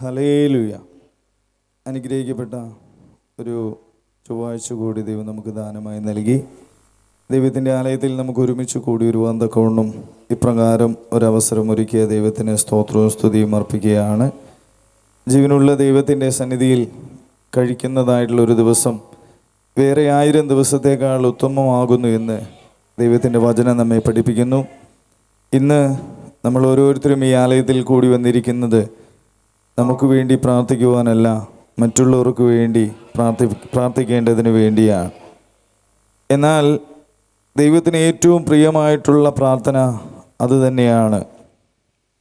Hallelujah. അനുഗ്രഹിക്കപ്പെട്ട ഒരു ചൊവ്വാഴ്ച കൂടി ദൈവം നമുക്ക് ദാനമായി നൽകി. ദൈവത്തിൻ്റെ ആലയത്തിൽ നമുക്ക് ഒരുമിച്ച് കൂടി വരുവാൻ തക്കവണ്ണം ഇപ്രകാരം ഒരവസരം ഒരുക്കിയ ദൈവത്തിന് സ്തോത്രവും സ്തുതിയും അർപ്പിക്കുകയാണ്. ജീവനുള്ള ദൈവത്തിൻ്റെ സന്നിധിയിൽ കഴിക്കുന്നതായിട്ടുള്ളൊരു ദിവസം വേറെ 1000 ദിവസത്തേക്കാൾ ഉത്തമമാകുന്നു എന്ന് ദൈവത്തിൻ്റെ വചനം നമ്മെ പഠിപ്പിക്കുന്നു. ഇന്ന് നമ്മൾ ഓരോരുത്തരും ഈ ആലയത്തിൽ കൂടി വന്നിരിക്കുന്നത് നമുക്ക് വേണ്ടി പ്രാർത്ഥിക്കുവാനല്ല, മറ്റുള്ളവർക്ക് വേണ്ടി പ്രാർത്ഥിക്കേണ്ടതിന് വേണ്ടിയാണ്. എന്നാൽ ദൈവത്തിന് ഏറ്റവും പ്രിയമായിട്ടുള്ള പ്രാർത്ഥന അതുതന്നെയാണ്,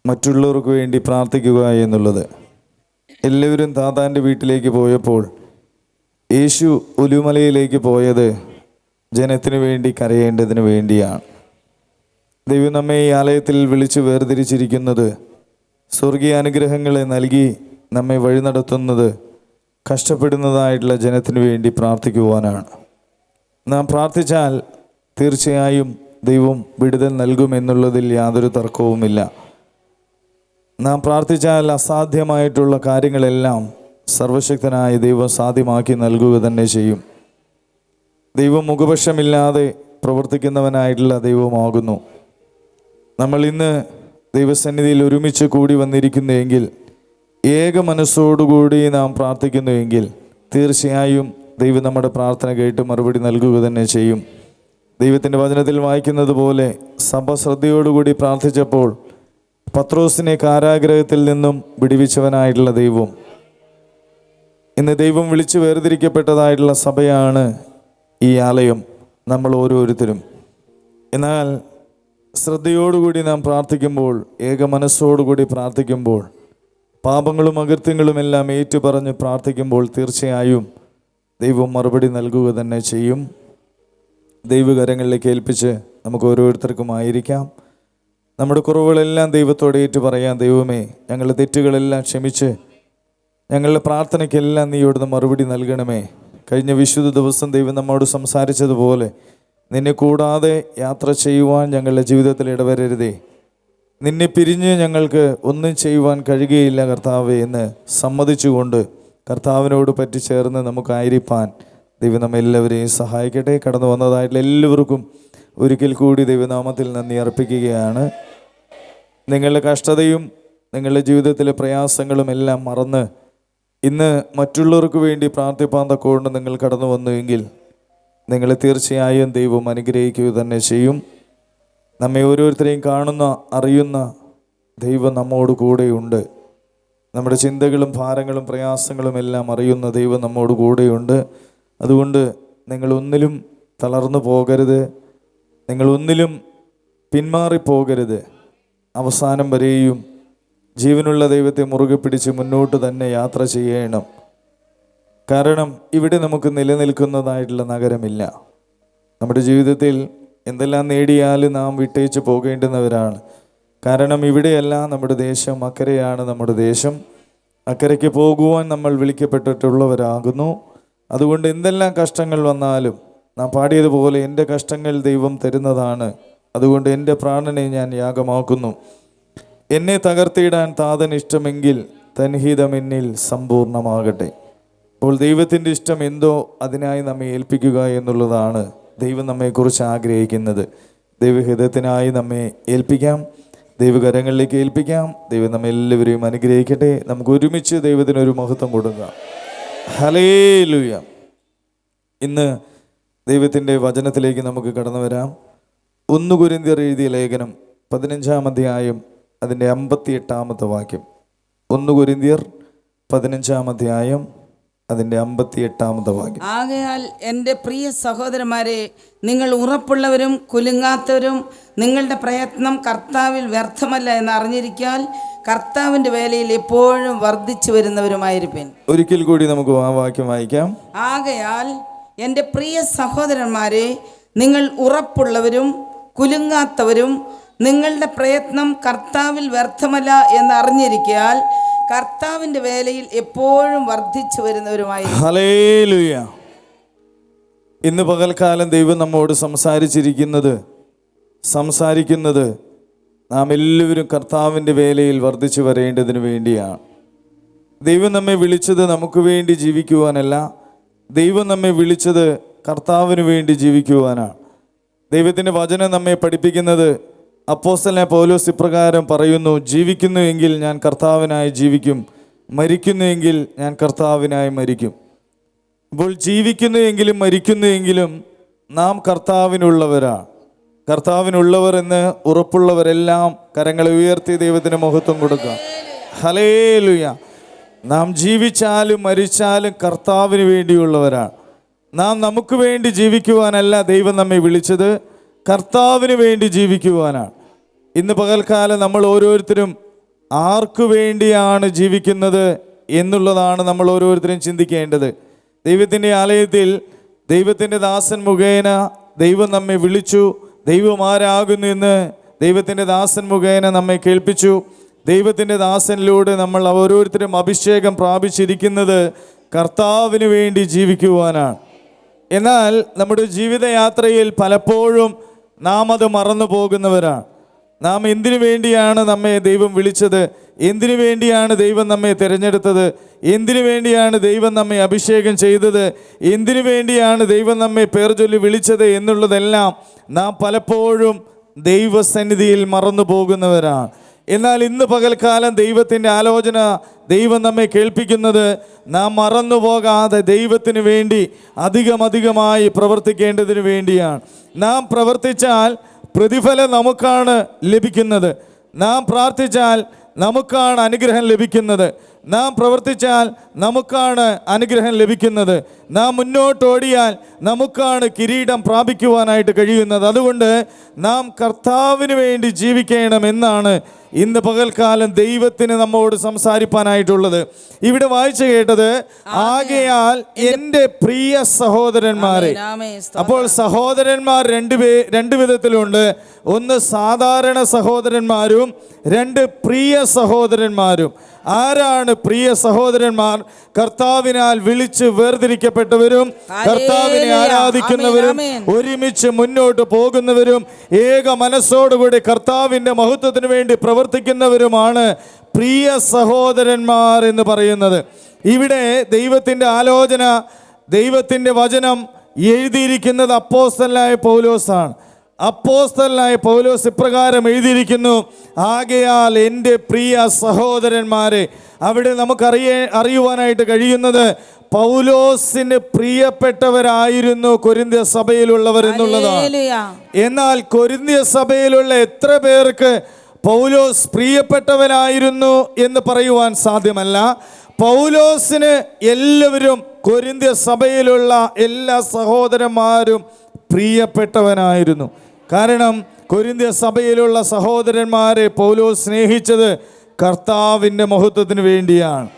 മറ്റുള്ളവർക്ക് വേണ്ടി പ്രാർത്ഥിക്കുക എന്നുള്ളത്. എല്ലാവരും താതാൻ്റെ വീട്ടിലേക്ക് പോയപ്പോൾ യേശു ഒലിവുമലയിലേക്ക് പോയത് ജനത്തിനു വേണ്ടി കരയേണ്ടതിന് വേണ്ടിയാണ്. ദൈവം നമ്മെ ഈ ആലയത്തിൽ വിളിച്ച് വേർതിരിച്ചിരിക്കുന്നത് സ്വർഗീയ അനുഗ്രഹങ്ങളെ നൽകി നമ്മെ വഴി നടത്തുന്നത് കഷ്ടപ്പെടുന്നതായിട്ടുള്ള ജനത്തിനു വേണ്ടി പ്രാർത്ഥിക്കുവാനാണ്. നാം പ്രാർത്ഥിച്ചാൽ തീർച്ചയായും ദൈവം വിടുതൽ നൽകുമെന്നുള്ളതിൽ യാതൊരു തർക്കവുമില്ല. നാം പ്രാർത്ഥിച്ചാൽ അസാധ്യമായിട്ടുള്ള കാര്യങ്ങളെല്ലാം സർവശക്തനായ ദൈവം സാധ്യമാക്കി നൽകുക തന്നെ ചെയ്യും. ദൈവം മുഖപക്ഷമില്ലാതെ പ്രവർത്തിക്കുന്നവനായിട്ടുള്ള ദൈവമാകുന്നു. നമ്മൾ ഇന്ന് ദൈവസന്നിധിയിൽ ഒരുമിച്ച് കൂടി വന്നിരിക്കുന്നുവെങ്കിൽ, ഏക മനസ്സോടുകൂടി നാം പ്രാർത്ഥിക്കുന്നുവെങ്കിൽ തീർച്ചയായും ദൈവം നമ്മുടെ പ്രാർത്ഥന കേട്ട് മറുപടി നൽകുക തന്നെ ചെയ്യും. ദൈവത്തിൻ്റെ വചനത്തിൽ വായിക്കുന്നത് പോലെ സഭ ശ്രദ്ധയോടുകൂടി പ്രാർത്ഥിച്ചപ്പോൾ പത്രോസിനെ കാരാഗ്രഹത്തിൽ നിന്നും വിടുവിച്ചവനായിട്ടുള്ള ദൈവം, ഇന്ന് ദൈവം വിളിച്ച് വേർതിരിക്കപ്പെട്ടതായിട്ടുള്ള സഭയാണ് ഈ ആലയം, നമ്മൾ ഓരോരുത്തരും. എന്നാൽ ശ്രദ്ധയോടുകൂടി നാം പ്രാർത്ഥിക്കുമ്പോൾ, ഏക മനസ്സോടുകൂടി പ്രാർത്ഥിക്കുമ്പോൾ, പാപങ്ങളും അകൃത്യങ്ങളും എല്ലാം ഏറ്റുപറഞ്ഞ് പ്രാർത്ഥിക്കുമ്പോൾ തീർച്ചയായും ദൈവം മറുപടി നൽകുക തന്നെ ചെയ്യും. ദൈവകരങ്ങളിലേക്ക് ഏൽപ്പിച്ച് നമുക്ക് ഓരോരുത്തർക്കും ആയിരിക്കാം. നമ്മുടെ കുറവുകളെല്ലാം ദൈവത്തോട് ഏറ്റു പറയാം. ദൈവമേ, ഞങ്ങളുടെ തെറ്റുകളെല്ലാം ക്ഷമിച്ച് ഞങ്ങളുടെ പ്രാർത്ഥനയ്ക്കെല്ലാം നീ ഇവിടുന്ന് മറുപടി നൽകണമേ. കഴിഞ്ഞ വിശുദ്ധ ദിവസം ദൈവം നമ്മോട് സംസാരിച്ചതുപോലെ നിന്നെ കൂടാതെ യാത്ര ചെയ്യുവാൻ ഞങ്ങളുടെ ജീവിതത്തിൽ ഇടവരരുതേ. നിന്നെ പിരിഞ്ഞ് ഞങ്ങൾക്ക് ഒന്നും ചെയ്യുവാൻ കഴിയുകയില്ല കർത്താവേ എന്ന് സമ്മതിച്ചുകൊണ്ട് കർത്താവിനോട് പറ്റിച്ചേർന്ന് നമുക്കായിരിക്കാൻ ദൈവം നമ്മെല്ലാവരെയും സഹായിക്കട്ടെ. കടന്നു വന്നതായിട്ടുള്ള എല്ലാവർക്കും ഒരിക്കൽ കൂടി ദൈവനാമത്തിൽ നന്ദി അർപ്പിക്കുകയാണ്. നിങ്ങളുടെ കഷ്ടതയും നിങ്ങളുടെ ജീവിതത്തിലെ പ്രയാസങ്ങളും എല്ലാം മറന്ന് ഇന്ന് മറ്റുള്ളവർക്ക് വേണ്ടി പ്രാർത്ഥിപ്പാൻ തക്കോണ്ട് നിങ്ങൾ കടന്നു വന്നുവെങ്കിൽ നിങ്ങളെ തീർച്ചയായും ദൈവം അനുഗ്രഹിക്കുക തന്നെ ചെയ്യും. നമ്മെ ഓരോരുത്തരെയും കാണുന്ന അറിയുന്ന ദൈവം നമ്മോട് കൂടെയുണ്ട്. നമ്മുടെ ചിന്തകളും ഭാരങ്ങളും പ്രയാസങ്ങളും എല്ലാം അറിയുന്ന ദൈവം നമ്മോട് കൂടെയുണ്ട്. അതുകൊണ്ട് നിങ്ങളൊന്നിലും തളർന്നു പോകരുത്, നിങ്ങളൊന്നിലും പിന്മാറിപ്പോകരുത്. അവസാനം വരെയും ജീവനുള്ള ദൈവത്തെ മുറുകെ പിടിച്ച് മുന്നോട്ട് തന്നെ യാത്ര ചെയ്യണം. കാരണം ഇവിടെ നമുക്ക് നിലനിൽക്കുന്നതായിട്ടുള്ള നഗരമില്ല. നമ്മുടെ ജീവിതത്തിൽ എന്തെല്ലാം നേടിയാലും നാം വിട്ടേച്ച് പോകേണ്ടുന്നവരാണ്. കാരണം ഇവിടെയല്ല നമ്മുടെ ദേശം, അക്കരെയാണ് നമ്മുടെ ദേശം. അക്കരയ്ക്ക് പോകുവാൻ നമ്മൾ വിളിക്കപ്പെട്ടിട്ടുള്ളവരാകുന്നു. അതുകൊണ്ട് എന്തെല്ലാം കഷ്ടങ്ങൾ വന്നാലും നാം പാടിയതുപോലെ എൻ്റെ കഷ്ടങ്ങൾ ദൈവം തരുന്നതാണ്. അതുകൊണ്ട് എൻ്റെ പ്രാണനെ ഞാൻ യാഗമാക്കുന്നു. എന്നെ തകർത്തിയിടാൻ താതൻ ഇഷ്ടമെങ്കിൽ തൻഹിതം എന്നിൽ സമ്പൂർണ്ണമാകട്ടെ. അപ്പോൾ ദൈവത്തിൻ്റെ ഇഷ്ടം എന്തോ അതിനായി നമ്മെ ഏൽപ്പിക്കുക എന്നുള്ളതാണ് ദൈവം നമ്മെക്കുറിച്ച് ആഗ്രഹിക്കുന്നത്. ദൈവഹിതത്തിനായി നമ്മെ ഏൽപ്പിക്കാം, ദൈവകരങ്ങളിലേക്ക് ഏൽപ്പിക്കാം. ദൈവം നമ്മെല്ലാവരെയും അനുഗ്രഹിക്കട്ടെ. നമുക്ക് ഒരുമിച്ച് ദൈവത്തിനൊരു മഹത്വം കൊടുക്കാം. ഹല്ലേലൂയ. ഇന്ന് ദൈവത്തിൻ്റെ വചനത്തിലേക്ക് നമുക്ക് കടന്നു വരാം. 1 കൊരിന്ത്യർ എഴുതിയ ലേഖനം 15-ാം അധ്യായം അതിൻ്റെ 58-ാമത്തെ വാക്യം. 1 കൊരിന്ത്യർ 15-ാം അധ്യായം അതിൻ്റെ 58-ാമത്തെ വാക്യം. ആകയാൽ എൻ്റെ പ്രിയ സഹോദരന്മാരെ, നിങ്ങൾ ഉറപ്പുള്ളവരും കുലുങ്ങാത്തവരും, നിങ്ങളുടെ പ്രയത്നം കർത്താവിൽ വ്യർത്ഥമല്ല എന്ന് അറിഞ്ഞിരിക്കാൻ കർത്താവിൻ്റെ വേലയിൽ എപ്പോഴും വർദ്ധിച്ചു വരുന്നവരുമായിരിപ്പൻ. ഒരിക്കൽ കൂടി നമുക്ക് ആ വാക്യം വായിക്കാം. ആകയാൽ എൻ്റെ പ്രിയ സഹോദരന്മാരെ, നിങ്ങൾ ഉറപ്പുള്ളവരും കുലുങ്ങാത്തവരും, നിങ്ങളുടെ പ്രയത്നം കർത്താവിൽ വ്യർത്ഥമല്ല എന്ന് അറിഞ്ഞിരിക്കാൻ കർത്താവിൻ്റെ വേലയിൽ എപ്പോഴും വർദ്ധിച്ചു വരുന്നവരുമായി. ഹല്ലേലൂയ. ഇന്ന് പകൽക്കാലം ദൈവം നമ്മോട് സംസാരിക്കുന്നത് നാം എല്ലാവരും കർത്താവിൻ്റെ വേലയിൽ വർദ്ധിച്ചു വരേണ്ടതിന് വേണ്ടിയാണ്. ദൈവം നമ്മെ വിളിച്ചത് നമുക്ക് വേണ്ടി ജീവിക്കുവാനല്ല, ദൈവം നമ്മെ വിളിച്ചത് കർത്താവിന് വേണ്ടി ജീവിക്കുവാനാണ്. ദൈവത്തിൻ്റെ വചനം നമ്മെ പഠിപ്പിക്കുന്നത്, അപ്പോസ്തലനായ പൗലോസ് ഇപ്രകാരം പറയുന്നു, ജീവിക്കുന്നു എങ്കിൽ ഞാൻ കർത്താവിനായി ജീവിക്കും, മരിക്കുന്നു എങ്കിൽ ഞാൻ കർത്താവിനായി മരിക്കും. അപ്പോൾ ജീവിക്കുന്നു എങ്കിലും മരിക്കുന്നു എങ്കിലും നാം കർത്താവിനുള്ളവരാണ്. കർത്താവിനുള്ളവർ എന്ന് ഉറപ്പുള്ളവരെല്ലാം കരങ്ങളെ ഉയർത്തി ദൈവത്തിന് മഹത്വം കൊടുക്കുക. ഹല്ലേലൂയ. നാം ജീവിച്ചാലും മരിച്ചാലും കർത്താവിന് വേണ്ടിയുള്ളവരാണ്. നാം നമുക്ക് വേണ്ടി ജീവിക്കുവാനല്ല ദൈവം നമ്മെ വിളിച്ചത്, കർത്താവിന് വേണ്ടി ജീവിക്കുവാനാണ്. ഇന്ന് പകൽക്കാലം നമ്മൾ ഓരോരുത്തരും ആർക്കു വേണ്ടിയാണ് ജീവിക്കുന്നത് എന്നുള്ളതാണ് നമ്മൾ ഓരോരുത്തരും ചിന്തിക്കേണ്ടത്. ദൈവത്തിൻ്റെ ആലയത്തിൽ ദൈവത്തിൻ്റെ ദാസൻ മുഖേന ദൈവം നമ്മെ വിളിച്ചു. ദൈവം ആരാകുന്നു എന്ന് ദൈവത്തിൻ്റെ ദാസൻ മുഖേന നമ്മെ കേൾപ്പിച്ചു. ദൈവത്തിൻ്റെ ദാസനിലൂടെ നമ്മൾ ഓരോരുത്തരും അഭിഷേകം പ്രാപിച്ചിരിക്കുന്നത് കർത്താവിന് വേണ്ടി ജീവിക്കുവാനാണ്. എന്നാൽ നമ്മുടെ ജീവിതയാത്രയിൽ പലപ്പോഴും നാം അത് മറന്നു പോകുന്നവരാണ്. നാം എന്തിനു വേണ്ടിയാണ് നമ്മെ ദൈവം വിളിച്ചത്, എന്തിനു വേണ്ടിയാണ് ദൈവം നമ്മെ തിരഞ്ഞെടുത്തത്, എന്തിനു വേണ്ടിയാണ് ദൈവം നമ്മെ അഭിഷേകം ചെയ്തത്, എന്തിനു വേണ്ടിയാണ് ദൈവം നമ്മെ പേർ ചൊല്ലി വിളിച്ചത് എന്നുള്ളതെല്ലാം നാം പലപ്പോഴും ദൈവസന്നിധിയിൽ മറന്നു പോകുന്നവരാണ്. എന്നാൽ ഇന്ന് പകൽക്കാലം ദൈവത്തിൻ്റെ ആലോചന ദൈവം നമ്മെ കേൾപ്പിക്കുന്നത്, നാം മറന്നു പോകാതെ ദൈവത്തിന് വേണ്ടി അധികമായി പ്രവർത്തിക്കേണ്ടതിന് വേണ്ടിയാണ്. നാം പ്രവർത്തിച്ചാൽ പ്രതിഫലം നമുക്കാണ് ലഭിക്കുന്നത്. നാം പ്രാർത്ഥിച്ചാൽ നമുക്കാണ് അനുഗ്രഹം ലഭിക്കുന്നത്. നാം പ്രവർത്തിച്ചാൽ നമുക്കാണ് അനുഗ്രഹം ലഭിക്കുന്നത്. നാം മുന്നോട്ടോടിയാൽ നമുക്കാണ് കിരീടം പ്രാപിക്കുവാനായിട്ട് കഴിയുന്നത്. അതുകൊണ്ട് നാം കർത്താവിന് വേണ്ടി ജീവിക്കണമെന്നാണ് ഇന്ന് പകൽക്കാലം ദൈവത്തിന് നമ്മോട് സംസാരിപ്പാനായിട്ടുള്ളത്. ഇവിടെ വായിച്ചു കേട്ടത്, ആകയാൽ എൻ്റെ പ്രിയ സഹോദരന്മാരെ. അപ്പോൾ സഹോദരന്മാർ രണ്ട് വിധത്തിലുണ്ട്. ഒന്ന് സാധാരണ സഹോദരന്മാരും, രണ്ട് പ്രിയ സഹോദരന്മാരും. ആരാണ് പ്രിയ സഹോദരന്മാർ? കർത്താവിനാൽ വിളിച്ച് വേർതിരിക്കപ്പെട്ടവരും, കർത്താവിനെ ആരാധിക്കുന്നവരും, ഒരുമിച്ച് മുന്നോട്ട് പോകുന്നവരും, ഏക മനസ്സോടുകൂടി കർത്താവിൻ്റെ മഹത്വത്തിന് വേണ്ടി പ്രവർത്തിക്കുന്നവരുമാണ് പ്രിയ സഹോദരന്മാർ എന്ന് പറയുന്നത്. ഇവിടെ ദൈവത്തിൻ്റെ ആലോചന, ദൈവത്തിൻ്റെ വചനം എഴുതിയിരിക്കുന്നത് അപ്പോസ്തലനായ പൗലോസാണ്. അപ്പോസ്തലനായ പൗലോസ് ഇപ്രകാരം എഴുതിയിരിക്കുന്നു, ആകയാൽ എൻ്റെ പ്രിയ സഹോദരന്മാരെ. അവിടെ അറിയുവാനായിട്ട് കഴിയുന്നത്, പൗലോസിന് പ്രിയപ്പെട്ടവരായിരുന്നു കൊരിന്ത്യ സഭയിലുള്ളവർ എന്നുള്ളതാണ്. എന്നാൽ കൊരിന്ത്യ സഭയിലുള്ള എത്ര പേർക്ക് പൗലോസ് പ്രിയപ്പെട്ടവനായിരുന്നു എന്ന് പറയുവാൻ സാധ്യമല്ല. പൗലോസിന് എല്ലാവരും, കൊരിന്ത്യ സഭയിലുള്ള എല്ലാ സഹോദരന്മാരും പ്രിയപ്പെട്ടവനായിരുന്നു. കാരണം കൊരിന്ത്യ സഭയിലുള്ള സഹോദരന്മാരെ പൗലോസ് സ്നേഹിച്ചത് കർത്താവിൻ്റെ മഹത്വത്തിന് വേണ്ടിയാണ്.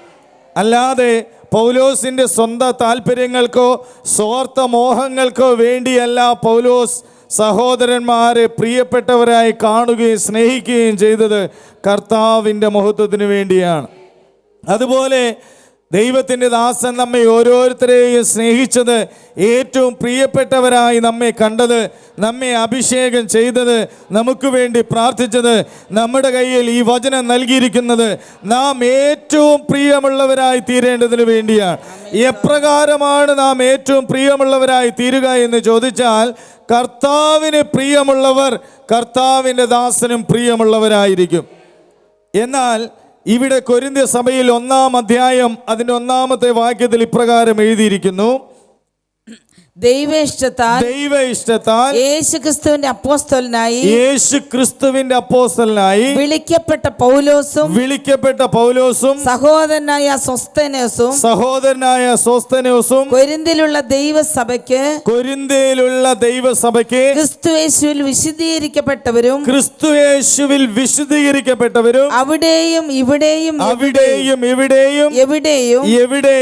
അല്ലാതെ പൗലോസിൻ്റെ സ്വന്തം താല്പര്യങ്ങൾക്കോ സ്വാർത്ഥ മോഹങ്ങൾക്കോ വേണ്ടിയല്ല പൗലോസ് സഹോദരന്മാരെ പ്രിയപ്പെട്ടവരായി കാണുകയും സ്നേഹിക്കുകയും ചെയ്തത് കർത്താവിൻ്റെ മഹത്വത്തിന് വേണ്ടിയാണ്. അതുപോലെ ദൈവത്തിൻ്റെ ദാസൻ നമ്മെ ഓരോരുത്തരെയും സ്നേഹിച്ചത്, ഏറ്റവും പ്രിയപ്പെട്ടവരായി നമ്മെ കണ്ടത്, നമ്മെ അഭിഷേകം ചെയ്തത്, നമുക്ക് വേണ്ടി പ്രാർത്ഥിച്ചത്, നമ്മുടെ കയ്യിൽ ഈ വചനം നൽകിയിരിക്കുന്നത് നാം ഏറ്റവും പ്രിയമുള്ളവരായി തീരേണ്ടതിന് വേണ്ടിയാണ്. എപ്രകാരമാണ് നാം ഏറ്റവും പ്രിയമുള്ളവരായി തീരുക എന്ന് ചോദിച്ചാൽ, കർത്താവിന് പ്രിയമുള്ളവർ കർത്താവിൻ്റെ ദാസനും പ്രിയമുള്ളവരായിരിക്കും. എന്നാൽ ഇവിടെ കൊരിന്ത്യ സഭയിൽ 1-ാം അധ്യായം അതിൻ്റെ 1-ാമത്തെ വാക്യത്തിൽ ഇപ്രകാരം എഴുതിയിരിക്കുന്നു, ദൈവേഷ്ടത്താൽ യേശുക്രിസ്തുവിന്റെ അപ്പോസ്തലനായി വിളിക്കപ്പെട്ട പൗലോസും സഹോദരനായ സോസ്തെനോസും കൊരിന്തിലുള്ള ദൈവസഭയ്ക്ക് ക്രിസ്തുയേശുവിൽ വിശുദ്ധീകരിക്കപ്പെട്ടവരും അവിടെയും ഇവിടെയും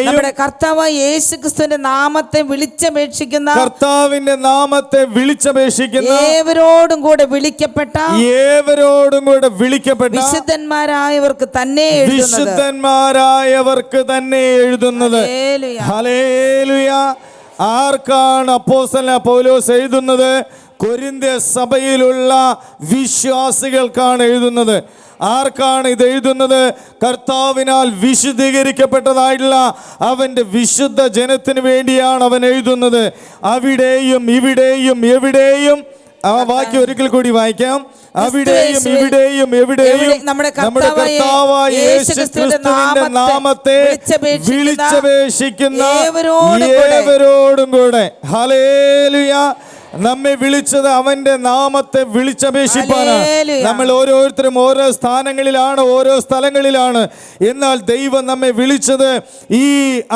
നമ്മുടെ കർത്താവായ യേശുക്രിസ്തുവിന്റെ നാമത്തെ കർത്താവിന്റെ നാമത്തെ വിളിച്ചപേക്ഷിക്കുന്ന ഏവരോടും കൂടെ വിളിക്കപ്പെട്ട വിശുദ്ധന്മാരായവർക്ക് തന്നെ എഴുതുന്നത്. ഹല്ലേലൂയ. ആർക്കാണ് അപ്പോസ്തലനായ പൗലോസ് എഴുതുന്നത്? കൊരിന്ത്യ സഭയിലുള്ള വിശ്വാസികൾക്കാണ് എഴുതുന്നത്. ആർക്കാണ് ഇത് എഴുതുന്നത്? കർത്താവിനാൽ വിശുദ്ധീകരിക്കപ്പെട്ടതായിട്ടുള്ള അവൻ്റെ വിശുദ്ധ ജനത്തിന് വേണ്ടിയാണ് അവൻ എഴുതുന്നത്. അവിടെയും ഇവിടെയും എവിടെയും, ആ വാക്യം ഒരിക്കൽ കൂടി വായിക്കാം. അവിടെയും ഇവിടെയും എവിടെയും നമ്മുടെ കർത്താവായ യേശുക്രിസ്തുവിന്റെ നാമത്തെ വിളിച്ചപേക്ഷിക്കുന്ന ഏവരോടും കൂടെ. ഹല്ലേലൂയ. നമ്മെ വിളിച്ചത് അവന്റെ നാമത്തെ വിളിച്ചപേക്ഷിപ്പാനാണ്. നമ്മൾ ഓരോരുത്തരും ഓരോ സ്ഥാനങ്ങളിലാണ്, ഓരോ സ്ഥലങ്ങളിലാണ്. എന്നാൽ ദൈവം നമ്മെ വിളിച്ചത് ഈ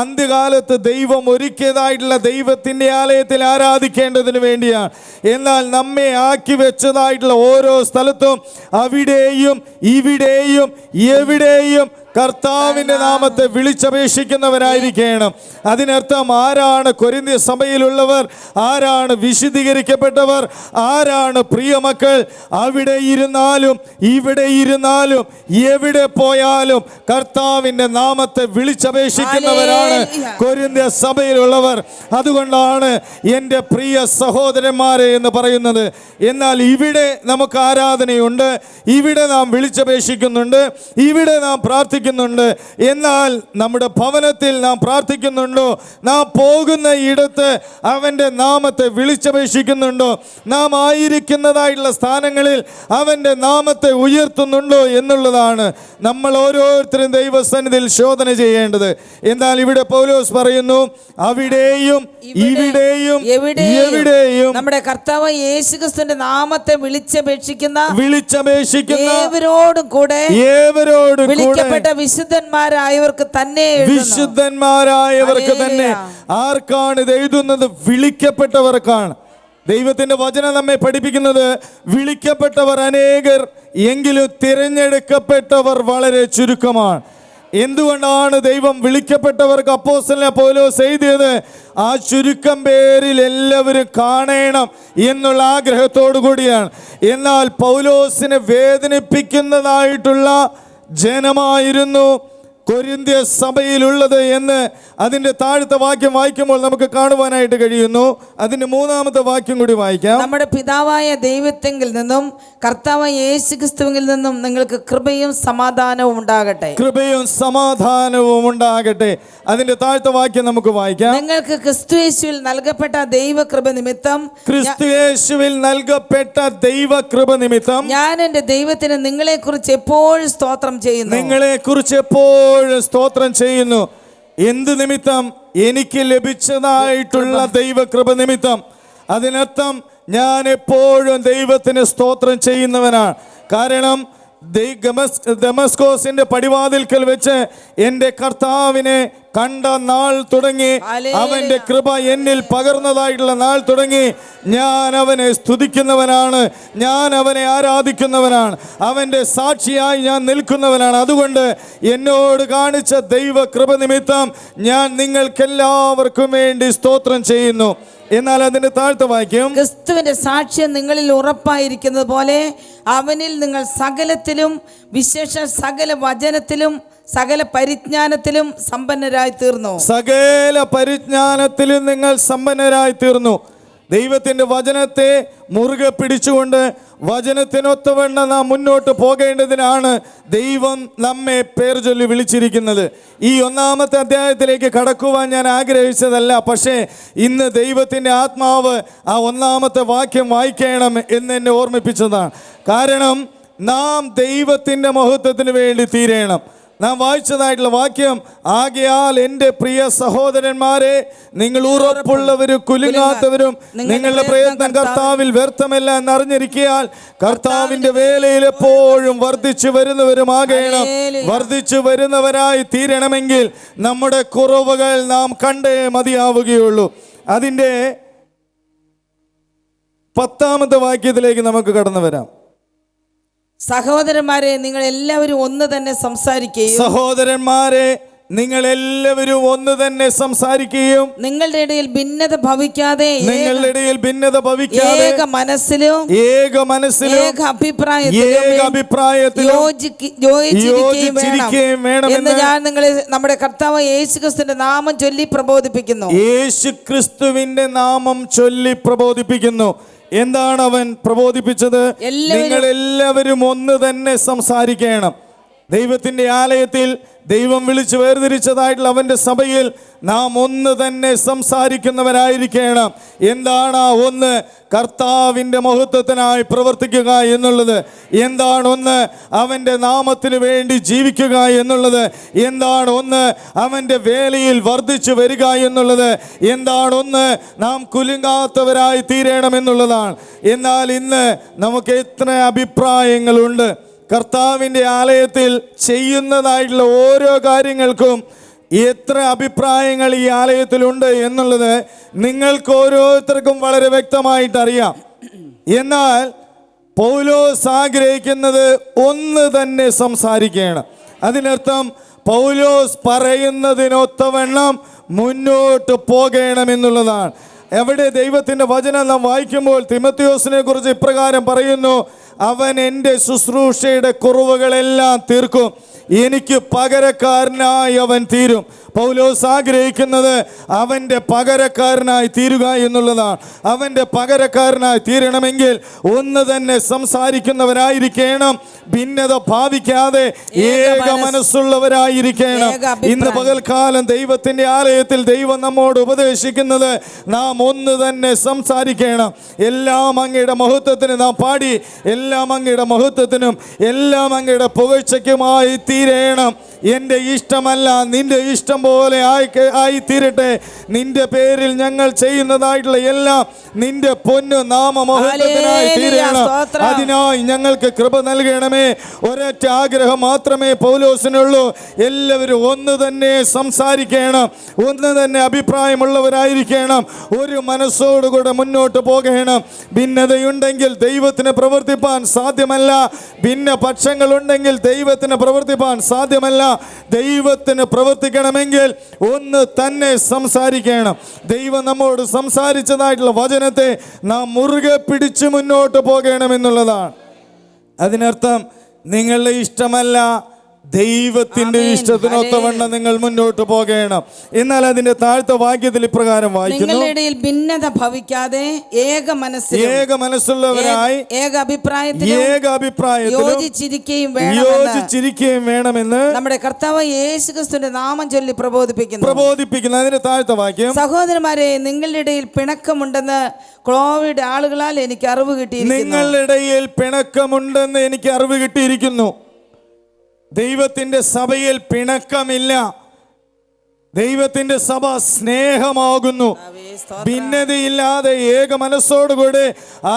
അന്ത്യകാലത്ത് ദൈവം ഒരുക്കിയതായിട്ടുള്ള ദൈവത്തിന്റെ ആലയത്തിൽ ആരാധിക്കേണ്ടതിന് വേണ്ടിയാണ്. എന്നാൽ നമ്മെ ആക്കി വെച്ചതായിട്ടുള്ള ഓരോ സ്ഥലത്തും അവിടെയും ഇവിടെയും എവിടെയും കർത്താവിന്റെ നാമത്തെ വിളിച്ചപേക്ഷിക്കുന്നവരായിരിക്കണം. അതിനർത്ഥം ആരാണ് കൊരിന്ത്യ സഭയിലുള്ളവർ, ആരാണ് വിശുദ്ധീകരിക്കപ്പെട്ടവർ, ആരാണ് പ്രിയമക്കൾ? അവിടെ ഇരുന്നാലും ഇവിടെ ഇരുന്നാലും എവിടെ പോയാലും കർത്താവിന്റെ നാമത്തെ വിളിച്ചപേക്ഷിക്കുന്നവരാണ് കൊരിന്ത്യ സഭയിലുള്ളവർ. അതുകൊണ്ടാണ് എൻ്റെ പ്രിയ സഹോദരന്മാരെ എന്ന് പറയുന്നത്. എന്നാൽ ഇവിടെ നമുക്ക് ആരാധനയുണ്ട്, ഇവിടെ നാം വിളിച്ചപേക്ഷിക്കുന്നുണ്ട്, ഇവിടെ നാം പ്രാർത്ഥിക്കുന്നുണ്ട്. എന്നാൽ നമ്മുടെ ഭവനത്തിൽ നാം പ്രാർത്ഥിക്കുന്നുണ്ടോ? നാം പോകുന്ന ഇടത്ത് അവൻ്റെ നാമത്തെ വിളിച്ചപേക്ഷിക്കുന്നുണ്ടോ? നാം ആയിരിക്കുന്നതായിട്ടുള്ള സ്ഥാനങ്ങളിൽ അവൻ്റെ നാമത്തെ ഉയർത്തുന്നുണ്ടോ എന്നുള്ളതാണ് നമ്മൾ ഓരോരുത്തരും ദൈവസന്നിധിയിൽ ശോധന ചെയ്യേണ്ടത്. എന്നാൽ ഇവിടെ പൗലോസ് പറയുന്നു, അവിടെയും ഇവിടെയും എവിടെയും നമ്മുടെ കർത്താവ് യേശുക്രിസ്തുവിന്റെ നാമത്തെ വിളിച്ചപേക്ഷിക്കുന്ന ഏവരോടും കൂടെ വിളിക്കപ്പെട്ട വിശുദ്ധന്മാരായവർക്ക് തന്നെ. വിശുദ്ധന്മാരായവർക്ക് തന്നെ. ആർക്കാണ് ഇത് എഴുതുന്നത്? വിളിക്കപ്പെട്ടവർക്കാണ്. ദൈവത്തിന്റെ വചനം നമ്മെ പഠിപ്പിക്കുന്നത് വിളിക്കപ്പെട്ടവർ അനേകർ, എങ്കിലും തിരഞ്ഞെടുക്കപ്പെട്ടവർ വളരെ ചുരുക്കമാണ്. എന്തുകൊണ്ടാണ് ദൈവം വിളിക്കപ്പെട്ടവർക്ക് അപ്പോസ്തലനായ പൗലോസ് എഴുതിയത്? ആ ചുരുക്കം പേരിൽ എല്ലാവരും കാണണം എന്നുള്ള ആഗ്രഹത്തോടു കൂടിയാണ്. എന്നാൽ പൗലോസിനെ വേദനിപ്പിക്കുന്നതായിട്ടുള്ള ജനമായിരുന്നു കൊരിന്ത്യ സഭയിലുള്ളത് എന്ന് അതിൻ്റെ താഴത്തെ വാക്യം വായിക്കുമ്പോൾ നമുക്ക് കാണുവാനായിട്ട് കഴിയുന്നു. അതിൻ്റെ മൂന്നാമത്തെ വാക്യം കൂടി വായിക്കാം. നമ്മുടെ പിതാവായ ദൈവത്തെങ്കിൽ നിന്നും കർത്താവായ യേശുക്രിസ്തുവിൽ നിന്നും നിങ്ങൾക്ക് കൃപയും സമാധാനവും ഉണ്ടാകട്ടെ. കൃപയും സമാധാനവും ഉണ്ടാകട്ടെ. അതിൻ്റെ താഴത്തെ വാക്യം നമുക്ക് വായിക്കാം. നിങ്ങൾക്ക് ക്രിസ്തുയേശുവിൽ നൽകപ്പെട്ട ദൈവകൃപ നിമിത്തം, ക്രിസ്തുയേശുവിൽ നൽകപ്പെട്ട ദൈവകൃപ നിമിത്തം ഞാൻ എൻ്റെ ദൈവത്തിന് നിങ്ങളെക്കുറിച്ച് എപ്പോഴും സ്തോത്രം ചെയ്യുന്നു. നിങ്ങളെക്കുറിച്ച് എപ്പോഴും സ്തോത്രം ചെയ്യുന്നു. എന്ത് നിമിത്തം? എനിക്ക് ലഭിച്ചതായിട്ടുള്ള ദൈവകൃപ നിമിത്തം. അതിനർത്ഥം ഞാൻ എപ്പോഴും ദൈവത്തിന് സ്തോത്രം ചെയ്യുന്നവനാണ്. കാരണം ദമസ്കോസിന്റെ പടിവാതിൽക്കൽ വെച്ച് എൻ്റെ കർത്താവിനെ കണ്ട നാൾ തുടങ്ങി, അവന്റെ കൃപ എന്നിൽ പകർന്നതായിട്ടുള്ള നാൾ തുടങ്ങി ഞാൻ അവനെ സ്തുതിക്കുന്നവനാണ്, ഞാൻ അവനെ ആരാധിക്കുന്നവനാണ്, അവന്റെ സാക്ഷിയായി ഞാൻ നിൽക്കുന്നവനാണ്. അതുകൊണ്ട് എന്നോട് കാണിച്ച ദൈവ കൃപ നിമിത്തം ഞാൻ നിങ്ങൾക്കെല്ലാവർക്കും വേണ്ടി സ്തോത്രം ചെയ്യുന്നു. എന്നാൽ അതിന്റെ താഴ്ത്ത വാക്യം, ക്രിസ്തുവിന്റെ സാക്ഷ്യം നിങ്ങളിൽ ഉറപ്പായിരിക്കുന്നത് പോലെ അവനിൽ നിങ്ങൾ സകലത്തിലും, വിശേഷ സകല വചനത്തിലും സകല പരിജ്ഞാനത്തിലും സമ്പന്നരായി തീർന്നു. സകല പരിജ്ഞാനത്തിലും നിങ്ങൾ സമ്പന്നരായി തീർന്നു. ദൈവത്തിൻ്റെ വചനത്തെ മുറുകെ പിടിച്ചുകൊണ്ട് വചനത്തിനൊത്തവണ്ണം നാം മുന്നോട്ട് പോകേണ്ടതിനാണ് ദൈവം നമ്മെ പേർ ചൊല്ലി വിളിച്ചിരിക്കുന്നത്. ഈ ഒന്നാമത്തെ അധ്യായത്തിലേക്ക് കടക്കുവാൻ ഞാൻ ആഗ്രഹിച്ചതല്ല, പക്ഷേ ഇന്ന് ദൈവത്തിൻ്റെ ആത്മാവ് ആ ഒന്നാമത്തെ വാക്യം വായിക്കണം എന്ന് എന്നെ ഓർമ്മിപ്പിച്ചതാണ്. കാരണം നാം ദൈവത്തിൻ്റെ മഹത്വത്തിന് വേണ്ടി തീരണം. നാം വായിച്ചതായിട്ടുള്ള വാക്യം, ആകയാൽ എൻ്റെ പ്രിയ സഹോദരന്മാരെ, നിങ്ങൾ ഉറപ്പുള്ളവരും കുലുങ്ങാത്തവരും നിങ്ങളുടെ പ്രയത്നം കർത്താവിൽ വ്യർത്ഥമല്ല എന്നറിഞ്ഞിരിക്കയാൽ കർത്താവിൻ്റെ വേലയിൽ എപ്പോഴും വർദ്ധിച്ചു വരുന്നവരുമാകണം. വർദ്ധിച്ചു വരുന്നവരായി തീരണമെങ്കിൽ നമ്മുടെ കുറവുകൾ നാം കണ്ടേ മതിയാവുകയുള്ളൂ. അതിൻ്റെ 10ാമത്തെ വാക്യത്തിലേക്ക് നമുക്ക് കടന്നു വരാം. സഹോദരന്മാരെ, നിങ്ങൾ എല്ലാവരും ഒന്ന് തന്നെ സംസാരിക്കുകയും, സഹോദരന്മാരെ, നിങ്ങൾ എല്ലാവരും ഒന്ന് തന്നെ സംസാരിക്കുകയും നിങ്ങളുടെ ഇടയിൽ ഭിന്നത ഭവിക്കാതെ നിങ്ങളുടെ ഇടയിൽ ഭിന്നത ഭവിക്കാതെ ഏക മനസ്സിലും ഏക ഏക അഭിപ്രായത്തിലും യോജിച്ചിരിക്കുകയും വേണം എന്ന് ഞാൻ നിങ്ങളെ നമ്മുടെ കർത്താവ് യേശുക്രിസ്തുവിന്റെ നാമം ചൊല്ലി പ്രബോധിപ്പിക്കുന്നു. യേശുക്രിസ്തുവിന്റെ നാമം ചൊല്ലി പ്രബോധിപ്പിക്കുന്നു. എന്താണ് അവൻ പ്രബോധിപ്പിച്ചത്? നിങ്ങൾ എല്ലാവരും ഒന്ന് തന്നെ സംസാരിക്കണം. ദൈവത്തിന്റെ ആലയത്തിൽ ദൈവം വിളിച്ചു വേർതിരിച്ചതായിട്ടുള്ള അവന്റെ സഭയിൽ നാം ഒന്ന് തന്നെ സംസാരിക്കുന്നവരായിരിക്കണം. എന്താണ് ആ ഒന്ന്? കർത്താവിൻ്റെ മഹത്വത്തിനായി പ്രവർത്തിക്കുക എന്നുള്ളത്. എന്താണ് ഒന്ന്? അവൻ്റെ നാമത്തിന് വേണ്ടി ജീവിക്കുക എന്നുള്ളത്. എന്താണ് ഒന്ന്? അവൻ്റെ വേലയിൽ വർദ്ധിച്ചു വരിക എന്നുള്ളത്. എന്താണ് ഒന്ന്? നാം കുലുങ്ങാത്തവരായി തീരണമെന്നുള്ളതാണ്. എന്നാൽ ഇന്ന് നമുക്ക് എത്ര അഭിപ്രായങ്ങളുണ്ട്. കർത്താവിൻ്റെ ആലയത്തിൽ ചെയ്യുന്നതായിട്ടുള്ള ഓരോ കാര്യങ്ങൾക്കും എത്ര അഭിപ്രായങ്ങൾ ഈ ആലയത്തിലുണ്ട് എന്നുള്ളത് നിങ്ങൾക്ക് ഓരോരുത്തർക്കും വളരെ വ്യക്തമായിട്ടറിയാം. എന്നാൽ പൗലോസ് ആഗ്രഹിക്കുന്നത് ഒന്ന് തന്നെ സംസാരിക്കണം. അതിനർത്ഥം പൗലോസ് പറയുന്നതിനൊത്തവണ്ണം മുന്നോട്ട് പോകണമെന്നുള്ളതാണ്. എവിടെ ദൈവത്തിൻ്റെ വചനം നാം വായിക്കുമ്പോൾ തിമോഥെയോസിനെ കുറിച്ച് ഇപ്രകാരം പറയുന്നു: അവൻ എൻ്റെ ശുശ്രൂഷയുടെ കുറവുകളെല്ലാം തീർക്കും, എനിക്ക് പകരക്കാരനായി അവൻ തീരും. പൗലോസ് ആഗ്രഹിക്കുന്നത് അവൻ്റെ പകരക്കാരനായി തീരുക എന്നുള്ളതാണ്. അവൻ്റെ പകരക്കാരനായി തീരണമെങ്കിൽ ഒന്ന് തന്നെ സംസാരിക്കുന്നവരായിരിക്കണം. ഭിന്നത ഭാവിക്കാതെ ഏക മനസ്സുള്ളവരായിരിക്കണം. ഇന്ന് പകൽക്കാലം ദൈവത്തിൻ്റെ ആലയത്തിൽ ദൈവം നമ്മോട് ഉപദേശിക്കുന്നത് നാം ഒന്ന് തന്നെ സംസാരിക്കണം. എല്ലാം അങ്ങയുടെ മഹത്വത്തിന് നാം പാടി, എല്ലാം അങ്ങയുടെ മഹത്വത്തിനും എല്ലാം അങ്ങയുടെ പുകഴ്ചയ്ക്കുമായി തീരണം. എൻ്റെ ഇഷ്ടമല്ല നിന്റെ ഇഷ്ടം പോലെ ആയി തീരട്ടെ. നിന്റെ പേരിൽ ഞങ്ങൾ ചെയ്യുന്നതായിട്ടുള്ള എല്ലാം നിന്റെ പൊന്നു നാമമഹത്വത്തിനായി തീരണം. അതിനായി ഞങ്ങൾക്ക് കൃപ നൽകണമേ. ഒരൊറ്റ ആഗ്രഹം മാത്രമേ പൗലോസിനുള്ളൂ. എല്ലാവരും ഒന്ന് തന്നെ സംസാരിക്കണം, ഒന്ന് തന്നെ അഭിപ്രായമുള്ളവരായിരിക്കണം, ഒരു മനസ്സോടുകൂടെ മുന്നോട്ട് പോകണം. ഭിന്നതയുണ്ടെങ്കിൽ ദൈവത്തിന് പ്രവർത്തിപ്പാൻ സാധ്യമല്ല. ഭിന്ന പക്ഷങ്ങളുണ്ടെങ്കിൽ ദൈവത്തിന് പ്രവർത്തിപ്പാൻ സാധ്യമല്ല. ദൈവത്തിന് പ്രവർത്തിക്കണമെങ്കിൽ ഒന്ന് തന്നെ സംസാരിക്കണം. ദൈവം നമ്മോട് സംസാരിച്ചതായിട്ടുള്ള വചനത്തെ നാം മുറുകെ പിടിച്ച് മുന്നോട്ട് പോകണമെന്നുള്ളതാണ്. അതിനർത്ഥം നിങ്ങളുടെ ഇഷ്ടമല്ല, ദൈവത്തിന്റെ ഇഷ്ടത്തിനൊത്തവണ്ണം നിങ്ങൾ മുന്നോട്ട് പോകണം. എന്നാൽ അതിന്റെ താഴത്തെ വാക്യത്തിൽ ഇപ്രകാരം വായിക്കുന്നു: നിങ്ങളുടെ ഇടയിൽ ഭിന്നത ഭവിക്കാതെ ഏക മനസ്സുള്ളവരായി ഏക അഭിപ്രായത്തിലും യോജിച്ചിരിക്കുകയും വേണമെന്ന് നമ്മുടെ കർത്താവ് യേശുക്രിസ്തുവിന്റെ നാമം ചൊല്ലി പ്രബോധിപ്പിക്കുന്നു. അതിന്റെ താഴത്തെ വാക്യം: സഹോദരന്മാരെ, നിങ്ങളുടെ ഇടയിൽ പിണക്കമുണ്ടെന്ന് ക്ലോവയുടെ ആളുകളാൽ എനിക്ക് അറിവ് കിട്ടിയിരിക്കുന്നു. നിങ്ങളുടെ ഇടയിൽ പിണക്കമുണ്ടെന്ന് എനിക്ക് അറിവ് കിട്ടിയിരിക്കുന്നു. ദൈവത്തിൻ്റെ സഭയിൽ പിണക്കമില്ല. ദൈവത്തിൻ്റെ സഭ സ്നേഹമാകുന്നു. ഭിന്നതയില്ലാതെ ഏക മനസ്സോടുകൂടെ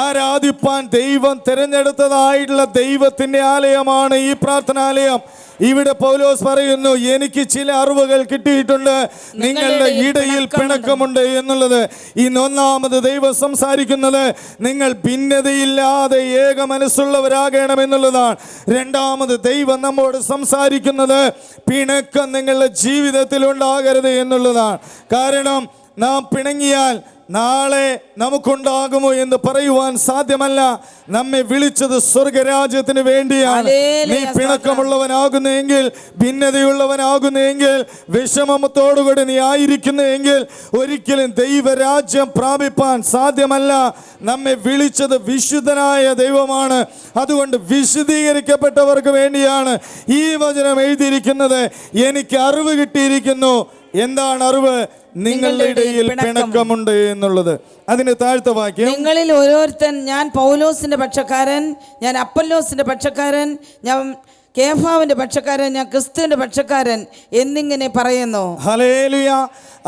ആരാധിപ്പാൻ ദൈവം തിരഞ്ഞെടുത്തതായിട്ടുള്ള ദൈവത്തിൻ്റെ ആലയമാണ് ഈ പ്രാർത്ഥനാലയം. ഇവിടെ പൗലോസ് പറയുന്നു, എനിക്ക് ചില അറിവുകൾ കിട്ടിയിട്ടുണ്ട്, നിങ്ങളുടെ ഇടയിൽ പിണക്കമുണ്ട് എന്നുള്ളത്. ഇന്ന് ഒന്നാമത് ദൈവം സംസാരിക്കുന്നത് നിങ്ങൾ ഭിന്നതയില്ലാതെ ഏക മനസ്സുള്ളവരാകണമെന്നുള്ളതാണ്. രണ്ടാമത് ദൈവം നമ്മോട് സംസാരിക്കുന്നത് പിണക്കം നിങ്ങളുടെ ജീവിതത്തിൽ ഉണ്ടാകരുത് എന്നുള്ളതാണ്. കാരണം നാം പിണങ്ങിയാൽ നാളെ നമുക്കുണ്ടാകുമോ എന്ന് പറയുവാൻ സാധ്യമല്ല. നമ്മെ വിളിച്ചത് സ്വർഗരാജ്യത്തിന് വേണ്ടിയാണ്. നീ പിണക്കമുള്ളവനാകുന്നെങ്കിൽ, ഭിന്നതയുള്ളവനാകുന്നെങ്കിൽ, വിഷമത്തോടുകൂടി നീ ആയിരിക്കുന്നെങ്കിൽ ഒരിക്കലും ദൈവരാജ്യം പ്രാപിപ്പാൻ സാധ്യമല്ല. നമ്മെ വിളിച്ചത് വിശുദ്ധനായ ദൈവമാണ്. അതുകൊണ്ട് വിശുദ്ധീകരിക്കപ്പെട്ടവർക്ക് വേണ്ടിയാണ് ഈ വചനം എഴുതിയിരിക്കുന്നത്. എനിക്ക് അറിവ് കിട്ടിയിരിക്കുന്നു. എന്താണ് അറിവ്? നിങ്ങളുടെ ഇടയിൽ പിണക്കമുണ്ട് എന്നുള്ളത്. അതിന് താഴ്ത്ത വാക്യം: നിങ്ങളിൽ ഓരോരുത്തൻ ഞാൻ പൗലോസിന്റെ പക്ഷക്കാരൻ, ഞാൻ അപ്പല്ലോസിന്റെ പക്ഷക്കാരൻ, ഞാൻ കേഫാവിന്റെ പക്ഷക്കാരൻ, ഞാൻ ക്രിസ്തുവിന്റെ പക്ഷക്കാരൻ എന്നിങ്ങനെ പറയുന്നു. ഹല്ലേലൂയ.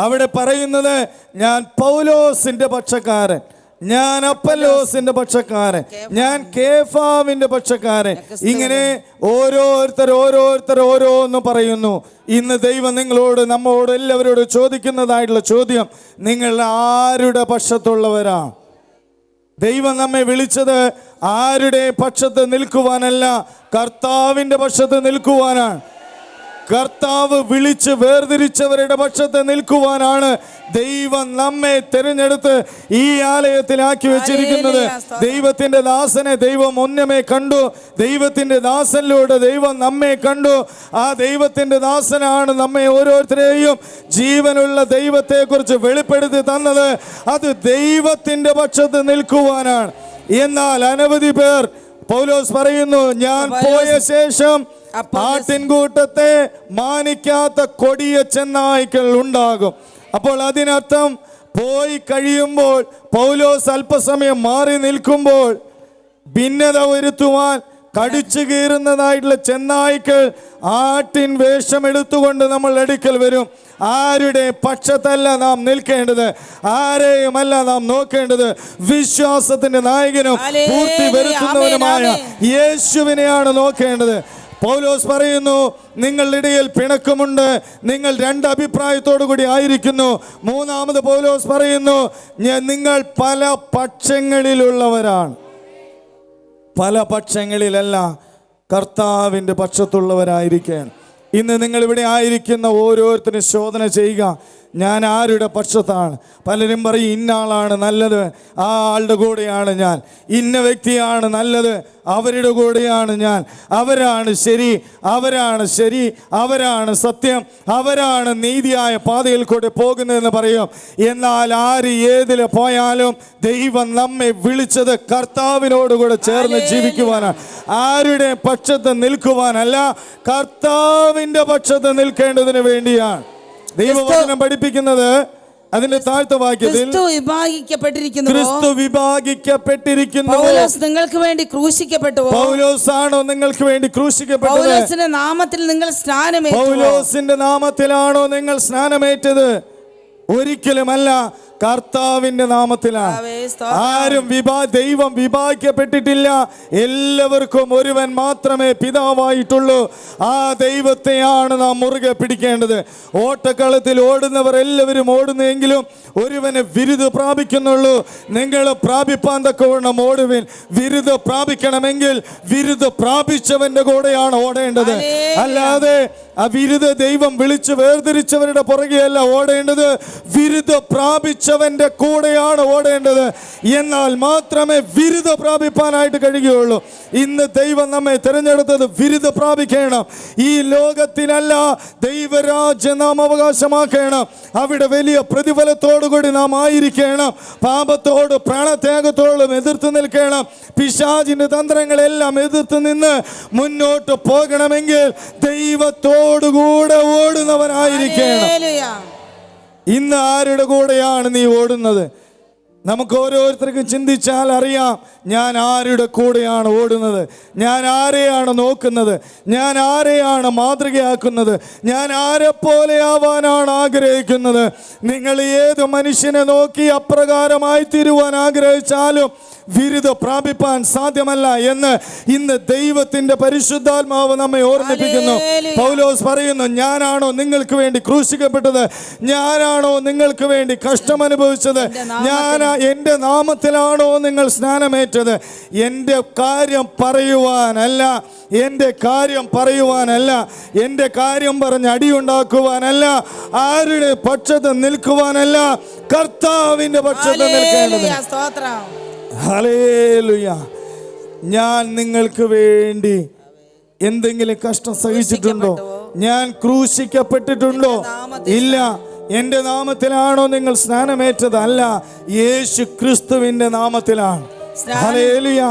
അവിടെ പറയുന്നത് ഞാൻ പൗലോസിന്റെ പക്ഷക്കാരൻ, ഞാൻ അപ്പല്ലോസിന്റെ പക്ഷക്കാരൻ, ഞാൻ കേഫാവിന്റെ പക്ഷക്കാരൻ. ഇങ്ങനെ ഓരോരുത്തർ ഓരോന്ന് പറയുന്നു. ഇന്ന് ദൈവം നമ്മോട് എല്ലാവരോടും ചോദിക്കുന്നതായിട്ടുള്ള ചോദ്യം, നിങ്ങൾ ആരുടെ പക്ഷത്തുള്ളവരാണ്? ദൈവം നമ്മെ വിളിച്ചത് ആരുടെ പക്ഷത്ത് നിൽക്കുവാനല്ല, കർത്താവിൻ്റെ പക്ഷത്ത് നിൽക്കുവാനാണ്. കർത്താവ് വിളിച്ച് വേർതിരിച്ചവരുടെ പക്ഷത്ത് നിൽക്കുവാനാണ് ദൈവം നമ്മെ തിരഞ്ഞെടുത്ത് ഈ ആലയത്തിലാക്കി വെച്ചിരിക്കുന്നത്. ദൈവത്തിന്റെ ദാസനെ ദൈവം മുന്നമേ കണ്ടു. ദൈവത്തിന്റെ ദാസനിലൂടെ ദൈവം നമ്മെ കണ്ടു. ആ ദൈവത്തിന്റെ ദാസനാണ് നമ്മെ ഓരോരുത്തരെയും ജീവനുള്ള ദൈവത്തെക്കുറിച്ച് വെളിപ്പെടുത്തി തന്നത്. അത് ദൈവത്തിന്റെ പക്ഷത്ത് നിൽക്കുവാനാണ്. എന്നാൽ അനവധി പേർ, പൗലോസ് പറയുന്നു, ഞാൻ പോയ ശേഷം ആട്ടിൻകൂട്ടത്തെ മാനിക്കാത്ത കൊടിയ ചെന്നായ്ക്കൾ ഉണ്ടാകും. അപ്പോൾ അതിനർത്ഥം പോയി കഴിയുമ്പോൾ പൗലോസ് അല്പസമയം മാറി നിൽക്കുമ്പോൾ ഭിന്നത വരുത്തുവാൻ കടിച്ചു കീറുന്നതായിട്ടുള്ള ചെന്നായ്ക്കൾ ആട്ടിൻ വേഷമെടുത്തുകൊണ്ട് നമ്മൾ അടുക്കൽ വരും. ആരുടെ പക്ഷത്തല്ല നാം നിൽക്കേണ്ടത്, ആരെയുമല്ല നാം നോക്കേണ്ടത്. വിശ്വാസത്തിന്റെ നായകനും പൂർത്തി വരുത്തുന്നവനുമായ യേശുവിനെയാണ് നോക്കേണ്ടത്. പൗലോസ് പറയുന്നു, നിങ്ങളുടെ ഇടയിൽ പിണക്കമുണ്ട്, നിങ്ങൾ രണ്ട് അഭിപ്രായത്തോടു കൂടി ആയിരിക്കുന്നു. മൂന്നാമത് പൗലോസ് പറയുന്നു, നിങ്ങൾ പല പക്ഷങ്ങളിലുള്ളവരാണ്. പല പക്ഷങ്ങളിലല്ല, കർത്താവിൻ്റെ പക്ഷത്തുള്ളവരായിരിക്കുകയാണ്. ഇന്ന് നിങ്ങൾ ഇവിടെ ആയിരിക്കുന്ന ഓരോരുത്തരും ശോധന ചെയ്യുക, ഞാൻ ആരുടെ പക്ഷത്താണ്. പലരും പറയും ഇന്ന ആളാണ് നല്ലത്, ആ ആളുടെ കൂടെയാണ് ഞാൻ. ഇന്ന വ്യക്തിയാണ് നല്ലത്, അവരുടെ കൂടെയാണ് ഞാൻ. അവരാണ് ശരി, അവരാണ് ശരി, അവരാണ് സത്യം, അവരാണ് നീതിയായ പാതയിൽ കൂടെ പോകുന്നതെന്ന് പറയും. എന്നാൽ ആര് ഏതിൽ പോയാലും ദൈവം നമ്മെ വിളിച്ചത് കർത്താവിനോടുകൂടെ ചേർന്ന് ജീവിക്കുവാനാണ്. ആരുടെ പക്ഷത്ത് നിൽക്കുവാനല്ല, കർത്താവിൻ്റെ പക്ഷത്ത് നിൽക്കേണ്ടതിന് വേണ്ടിയാണ് ദൈവവചനം പഠിപ്പിക്കുന്നത്. അതിന്റെ താഴ്ത്ത വാക്യത്തിൽ ക്രിസ്തു വിഭാഗിക്കപ്പെട്ടിരിക്കുന്നു. പൗലോസ് നിങ്ങൾക്ക് വേണ്ടി ക്രൂശിക്കപ്പെട്ടു. പൗലോസാണോ നിങ്ങൾക്ക് വേണ്ടി ക്രൂശിക്കപ്പെട്ടത്? പൗലോസിന്റെ നാമത്തിൽ നിങ്ങൾ സ്നാനമേറ്റു. പൗലോസിന്റെ നാമത്തിലാണോ നിങ്ങൾ സ്നാനമേറ്റത്? ഒരിക്കലുമല്ല, കർത്താവിന്റെ നാമത്തിലാണ്. ആരും ദൈവം വിഭാഗിക്കപ്പെട്ടിട്ടില്ല. എല്ലാവർക്കും ഒരുവൻ മാത്രമേ പിതാവായിട്ടുള്ളൂ. ആ ദൈവത്തെയാണ് നാം മുറുകെ പിടിക്കേണ്ടത്. ഓട്ടക്കളത്തിൽ ഓടുന്നവർ എല്ലാവരും ഓടുന്നെങ്കിലും ഒരുവന് വിരുദ് പ്രാപിക്കുന്നുള്ളൂ. നിങ്ങൾ പ്രാപിപ്പാൻ തക്കവണ്ണം ഓടുവിൻ. വിരുദ് പ്രാപിക്കണമെങ്കിൽ വിരുദ് പ്രാപിച്ചവന്റെ കൂടെയാണ് ഓടേണ്ടത്. അല്ലാതെ ആ വിരുദ് ദൈവം വിളിച്ച് വേർതിരിച്ചവരുടെ പുറകെയല്ല ഓടേണ്ടത്, വിരുദ് പ്രാപിച്ചവന്റെ കൂടെയാണ് ഓടേണ്ടത്. എന്നാൽ മാത്രമേ വിരുദ് പ്രാപിപ്പാനായിട്ട് കഴിയുകയുള്ളൂ. ഇന്ന് ദൈവം നമ്മെ തിരഞ്ഞെടുത്തത് വിരുദ് പ്രാപിക്കണം. ഈ ലോകത്തിനല്ല, ദൈവരാജ്യം നാം അവകാശമാക്കണം. അവിടെ വലിയ പ്രതിഫലത്തോടുകൂടി നാം ആയിരിക്കണം. പാപത്തോട് പ്രാണത്യാഗത്തോടും എതിർത്ത് നിൽക്കണം. പിശാചിന്റെ തന്ത്രങ്ങളെല്ലാം എതിർത്ത് നിന്ന് മുന്നോട്ട് പോകണമെങ്കിൽ ദൈവത്തോടുകൂടെ ഓടുന്നവനായിരിക്കണം. ഇന്ന് ആരുടെ കൂടെയാണ് നീ ഓടുന്നത്? നമുക്ക് ഓരോരുത്തർക്കും ചിന്തിച്ചാൽ അറിയാം, ഞാൻ ആരുടെ കൂടെയാണ് ഓടുന്നത്, ഞാൻ ആരെയാണ് നോക്കുന്നത്, ഞാൻ ആരെയാണ് മാതൃകയാക്കുന്നത്, ഞാൻ ആരെപ്പോലെ ആവാനാണ് ആഗ്രഹിക്കുന്നത്. നിങ്ങൾ ഏത് മനുഷ്യനെ നോക്കി അപ്രകാരമായി തീരുവാൻ ആഗ്രഹിച്ചാലും വിരുദ് പ്രാപിപ്പാൻ സാധ്യമല്ല എന്ന് ഇന്ന് ദൈവത്തിന്റെ പരിശുദ്ധാത്മാവ് നമ്മെ ഓർമ്മിപ്പിക്കുന്നു. പൗലോസ് പറയുന്നു, ഞാനാണോ നിങ്ങൾക്ക് വേണ്ടി ക്രൂശിക്കപ്പെട്ടത്? ഞാനാണോ നിങ്ങൾക്ക് വേണ്ടി കഷ്ടം അനുഭവിച്ചത്? എൻ്റെ നാമത്തിലാണോ നിങ്ങൾ സ്നാനമേറ്റത്? എൻ്റെ കാര്യം പറയുവാനല്ല, എൻ്റെ കാര്യം പറയുവാനല്ല, എൻ്റെ കാര്യം പറഞ്ഞ് അടിയുണ്ടാക്കുവാനല്ല, ആരുടെ പക്ഷത്ത് നിൽക്കുവാനല്ല, കർത്താവിൻ്റെ പക്ഷത്ത് നിൽക്കേണ്ടത്. ഹല്ലേലൂയ. ഞാൻ നിങ്ങൾക്ക് വേണ്ടി എന്തെങ്കിലും കഷ്ടം സഹിച്ചിട്ടുണ്ടോ? ഞാൻ ക്രൂശിക്കപ്പെട്ടിട്ടുണ്ടോ? ഇല്ല. എൻ്റെ നാമത്തിലാണോ നിങ്ങൾ സ്നാനമേറ്റത്? അല്ല, യേശു ക്രിസ്തുവിൻ്റെ നാമത്തിലാണ്. ഹല്ലേലൂയ.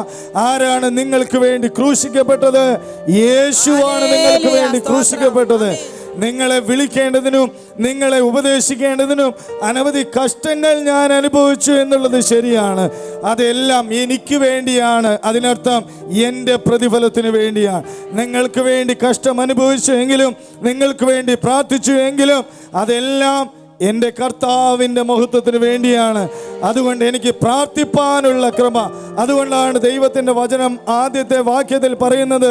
ആരാണ് നിങ്ങൾക്ക് വേണ്ടി ക്രൂശിക്കപ്പെട്ടത്? യേശുവാണ് നിങ്ങൾക്ക് വേണ്ടി ക്രൂശിക്കപ്പെട്ടത്. നിങ്ങളെ വിളിക്കേണ്ടതിനും നിങ്ങളെ ഉപദേശിക്കേണ്ടതിനും അനവധി കഷ്ടങ്ങൾ ഞാൻ അനുഭവിച്ചു എന്നുള്ളത് ശരിയാണ്. അതെല്ലാം എനിക്ക് വേണ്ടിയാണ്. അതിനർത്ഥം എൻ്റെ പ്രതിഫലത്തിന് വേണ്ടിയാണ്. നിങ്ങൾക്ക് വേണ്ടി കഷ്ടം അനുഭവിച്ചു എങ്കിലും, നിങ്ങൾക്ക് വേണ്ടി പ്രാർത്ഥിച്ചു എങ്കിലും, അതെല്ലാം എൻ്റെ കർത്താവിൻ്റെ മഹത്വത്തിന് വേണ്ടിയാണ്. അതുകൊണ്ട് എനിക്ക് പ്രാർത്ഥിപ്പാനുള്ള കൃപ. അതുകൊണ്ടാണ് ദൈവത്തിൻ്റെ വചനം ആദ്യത്തെ വാക്യത്തിൽ പറയുന്നത്,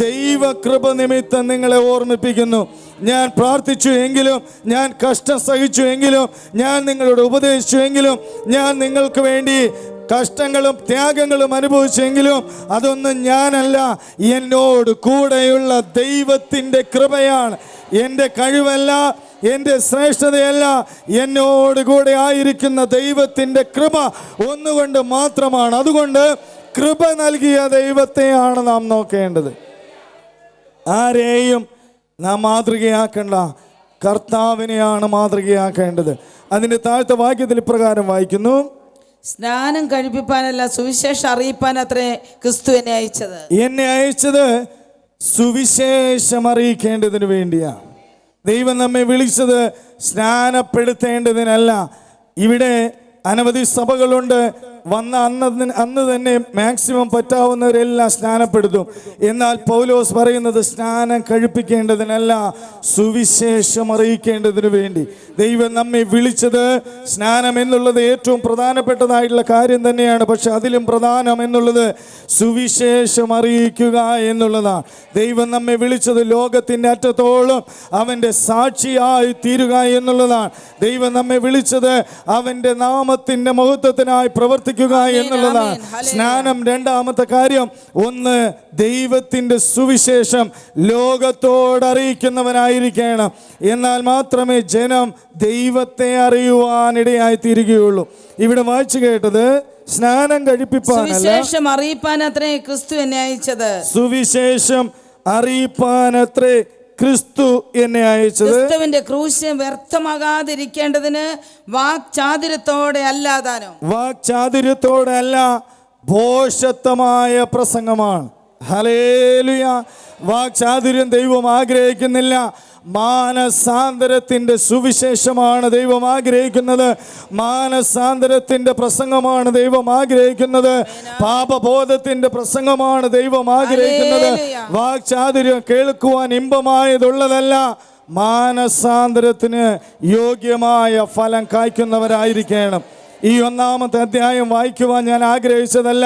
ദൈവകൃപ നിമിത്തം നിങ്ങളെ ഓർമ്മിപ്പിക്കുന്നു. ഞാൻ പ്രാർത്ഥിച്ചു എങ്കിലും, ഞാൻ കഷ്ടം സഹിച്ചു എങ്കിലും, ഞാൻ നിങ്ങളോട് ഉപദേശിച്ചു എങ്കിലും, ഞാൻ നിങ്ങൾക്ക് വേണ്ടി കഷ്ടങ്ങളും ത്യാഗങ്ങളും അനുഭവിച്ചെങ്കിലും അതൊന്നും ഞാനല്ല, എന്നോട് കൂടെയുള്ള ദൈവത്തിൻ്റെ കൃപയാണ് എൻ്റെ കഴിവല്ല, എൻ്റെ ശ്രേഷ്ഠതയല്ല, എന്നോട് കൂടെ ആയിരിക്കുന്ന ദൈവത്തിൻ്റെ കൃപ ഒന്നുകൊണ്ട് മാത്രമാണ്. അതുകൊണ്ട് കൃപ നൽകിയ ദൈവത്തെയാണ് നാം നോക്കേണ്ടത്. ആരെയും നാം മാതൃകയാക്കണ്ട, കർത്താവിനെയാണ് മാതൃകയാക്കേണ്ടത്. അതിൻ്റെ താഴത്തെ വാക്യത്തിൽ ഇപ്രകാരം വായിക്കുന്നു: സ്നാനം കഴിപ്പിപ്പാനല്ല സുവിശേഷം അറിയിപ്പാൻ അത്രേ ക്രിസ്തു എന്നെ അയച്ചത്. എന്നെ അയച്ചത് സുവിശേഷം അറിയിക്കേണ്ടതിന് വേണ്ടിയാണ്. ദൈവം നമ്മെ വിളിച്ചത് സ്നാനപ്പെടുത്തേണ്ടതിനല്ല. ഇവിടെ അനവധി സഭകളുണ്ട്. വന്ന അന്ന് തന്നെ മാക്സിമം പറ്റാവുന്നവരെല്ലാം സ്നാനപ്പെടുത്തും. എന്നാൽ പൗലോസ് പറയുന്നത് സ്നാനം കഴിപ്പിക്കേണ്ടതിനല്ല, സുവിശേഷം അറിയിക്കേണ്ടതിന് വേണ്ടി. ദൈവം നമ്മെ വിളിച്ചത് സ്നാനം എന്നുള്ളത് ഏറ്റവും പ്രധാനപ്പെട്ടതായിട്ടുള്ള കാര്യം തന്നെയാണ്. പക്ഷെ അതിലും പ്രധാനം എന്നുള്ളത് സുവിശേഷം അറിയിക്കുക എന്നുള്ളതാണ്. ദൈവം നമ്മെ വിളിച്ചത് ലോകത്തിൻ്റെ അറ്റത്തോളം അവൻ്റെ സാക്ഷിയായി തീരുക എന്നുള്ളതാണ്. ദൈവം നമ്മെ വിളിച്ചത് അവൻ്റെ നാമത്തിൻ്റെ മഹത്വത്തിനായി പ്രവർത്തിക്കുക എന്നുള്ളതാണ്. സ്നാനം രണ്ടാമത്തെ കാര്യം. ഒന്ന്, ദൈവത്തിൻ്റെ സുവിശേഷം ലോകത്തോട് അറിയിക്കുന്നവനായിരിക്കണം. എന്നാൽ മാത്രമേ ജനം ദൈവത്തെ അറിയുവാനിടയായി തീരുകയുള്ളൂ. ഇവിടെ വായിച്ചു കേട്ടത് സ്നാനം കഴിപ്പിപ്പാനല്ല, സുവിശേഷം അറിയിപ്പാനത്രേ ക്രിസ്തു എന്നെ അയച്ചത്. സുവിശേഷം അറിയിപ്പാനത്രേ ക്രിസ്തു എന്നെ അയച്ചത്. ക്രിസ്തുവിന്റെ ക്രൂശ് വ്യർത്ഥമാകാതിരിക്കേണ്ടതിന് വാക്ചാതുര്യത്തോടെ അല്ലാതാനും. വാക്ചാതുര്യത്തോടെ അല്ല, ഭോഷത്വമായ പ്രസംഗമാണ്. ഹല്ലേലൂയ. വാക്ചാതുര്യം ദൈവം ആഗ്രഹിക്കുന്നില്ല. മാനസാന്തരത്തിൻ്റെ സുവിശേഷമാണ് ദൈവം ആഗ്രഹിക്കുന്നത്. മാനസാന്തരത്തിൻ്റെ പ്രസംഗമാണ് ദൈവം ആഗ്രഹിക്കുന്നത്. പാപബോധത്തിൻ്റെ പ്രസംഗമാണ് ദൈവം ആഗ്രഹിക്കുന്നത്. വാക്ചാതുര്യം കേൾക്കുവാൻ ഇമ്പമായതുള്ളതല്ല, മാനസാന്തരത്തിന് യോഗ്യമായ ഫലം കായ്ക്കുന്നവരായിരിക്കണം. ഈ ഒന്നാമത്തെ അധ്യായം വായിക്കുവാൻ ഞാൻ ആഗ്രഹിച്ചതല്ല,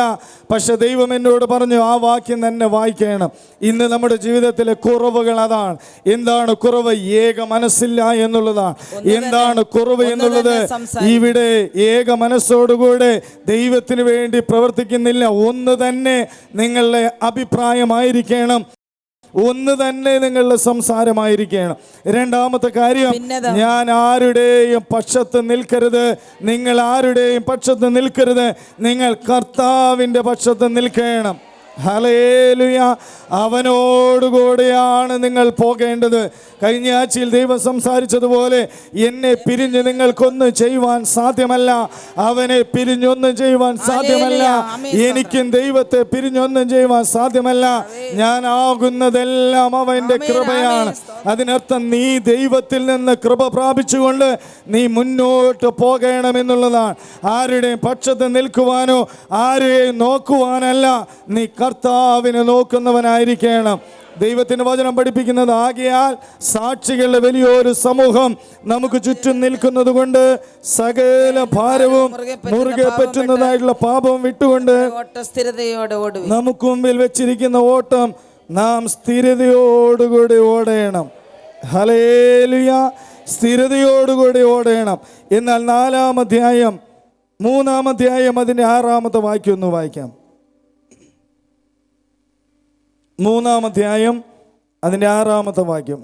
പക്ഷെ ദൈവം എന്നോട് പറഞ്ഞു ആ വാക്യം തന്നെ വായിക്കണം. ഇന്ന് നമ്മുടെ ജീവിതത്തിലെ കുറവുകൾ അതാണ്. എന്താണ് കുറവ്? ഏക മനസ്സില്ല എന്നുള്ളതാണ്. എന്താണ് കുറവ് എന്നുള്ളത്? ഇവിടെ ഏക മനസ്സോടുകൂടെ ദൈവത്തിന് വേണ്ടി പ്രവർത്തിക്കുന്നില്ല. ഒന്ന് തന്നെ നിങ്ങളുടെ അഭിപ്രായമായിരിക്കണം, ഒന്ന് തന്നെ നിങ്ങളുടെ സംസാരമായിരിക്കണം. രണ്ടാമത്തെ കാര്യം, ഞാൻ ആരുടെയും പക്ഷത്ത് നിൽക്കരുത്. നിങ്ങൾ ആരുടെയും പക്ഷത്ത് നിൽക്കരുത്, നിങ്ങൾ കർത്താവിൻ്റെ പക്ഷത്ത് നിൽക്കണം. ഹല്ലേലൂയ. അവനോടുകൂടെയാണ് നിങ്ങൾ പോകേണ്ടത്. കഴിഞ്ഞ ആഴ്ചയിൽ ദൈവം സംസാരിച്ചതുപോലെ എന്നെ പിരിഞ്ഞ് നിങ്ങൾക്കൊന്നും ചെയ്യുവാൻ സാധ്യമല്ല, അവനെ പിരിഞ്ഞൊന്നും ചെയ്യുവാൻ സാധ്യമല്ല, എനിക്കും ദൈവത്തെ പിരിഞ്ഞൊന്നും ചെയ്യുവാൻ സാധ്യമല്ല. ഞാൻ ആകുന്നതെല്ലാം അവൻ്റെ കൃപയാണ്. അതിനർത്ഥം നീ ദൈവത്തിൽ നിന്ന് കൃപ പ്രാപിച്ചുകൊണ്ട് നീ മുന്നോട്ട് പോകണമെന്നുള്ളതാണ്. ആരുടെയും പക്ഷത്ത് നിൽക്കുവാനോ ആരെയും നോക്കുവാനല്ല, നീ കർത്താവിനെ നോക്കുന്നവനായിരിക്കണം. ദൈവത്തിൻ്റെ വചനം പഠിപ്പിക്കുന്നത്, ആകയാൽ സാക്ഷികളുടെ വലിയൊരു സമൂഹം നമുക്ക് ചുറ്റും നിൽക്കുന്നത് കൊണ്ട് സകല ഭാരവും മുറുകെ പറ്റുന്നതായിട്ടുള്ള പാപം വിട്ടുകൊണ്ട് നമുക്ക് മുമ്പിൽ വെച്ചിരിക്കുന്ന ഓട്ടം നാം സ്ഥിരതയോടുകൂടി ഓടണം. ഹല്ലേലൂയ. സ്ഥിരതയോടുകൂടി ഓടണം. എന്നാൽ 4-ാം അധ്യായം 3-ാം അധ്യായം അതിൻ്റെ 6-ാമത്തെ വാക്യം ഒന്ന് വായിക്കാം. 3-ാം അധ്യായം അതിൻ്റെ 6-ാമത്തെ വാക്യം.